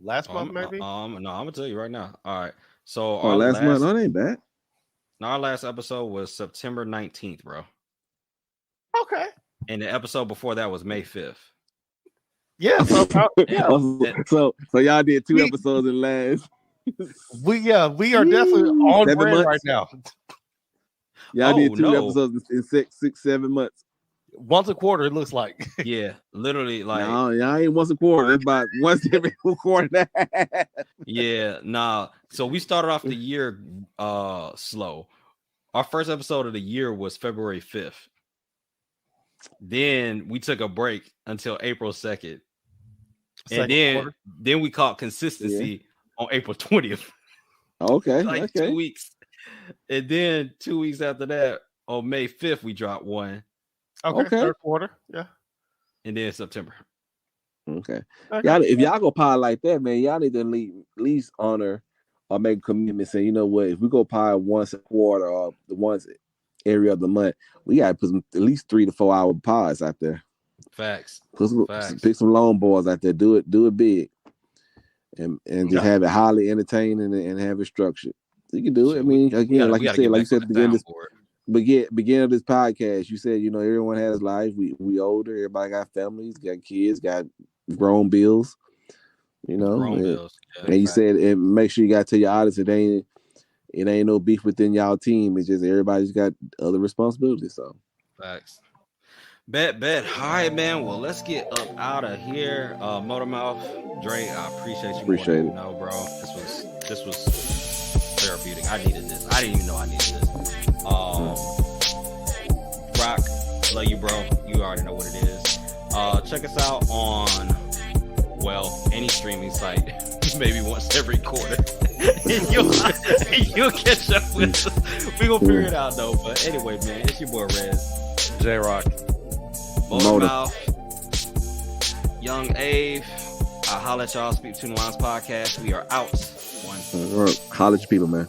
last month maybe. No, I'm gonna tell you right now. All right, so our last month, that ain't bad. Our last episode was September 19th, bro. Okay. And the episode before that was May 5th. Yeah. So y'all did 2 episodes in last. We are definitely on 7 brand months right now. Y'all did 2 episodes in 6-7 months. Once a quarter, it looks like. Yeah, literally, like. No, y'all ain't once a quarter. That's about once every quarter. Yeah, nah. So we started off the year slow. Our first episode of the year was February 5th. Then we took a break until April 2nd. And then we caught consistency on April 20th. Okay. Like 2 weeks. And then 2 weeks after that, on May 5th, we dropped one. Okay. Third quarter. Yeah. And then September. Okay. Y'all, if y'all go pod like that, man, y'all need to at least honor or make a commitment saying, you know what, if we go pod once a quarter or once every other month, we gotta put at least 3 to 4 hour pods out there. Facts. Pick some long boys out there. Do it big, and just have it highly entertaining and have it structured. You can do it. I mean, again, like you said at the beginning of this podcast, you said, you know, everyone has life. We older. Everybody got families, got kids, got grown bills. You know, and you said, and make sure you got to your audience. It ain't no beef within y'all team. It's just everybody's got other responsibilities. So, facts. Bet. All right, man. Well, let's get up out of here. Motormouth, Dre, I appreciate you. Appreciate it. No, bro. This was therapeutic. I needed this. I didn't even know I needed this. Rock, love you, bro. You already know what it is. Check us out on any streaming site, maybe once every quarter. And you'll catch up with us. We gonna figure it out though. But anyway, man, it's your boy Rez, J-Rock, Motormouth, Young Ave. I'll holler at y'all. Speak Between the Lines podcast. We are out. Holler at your people, man.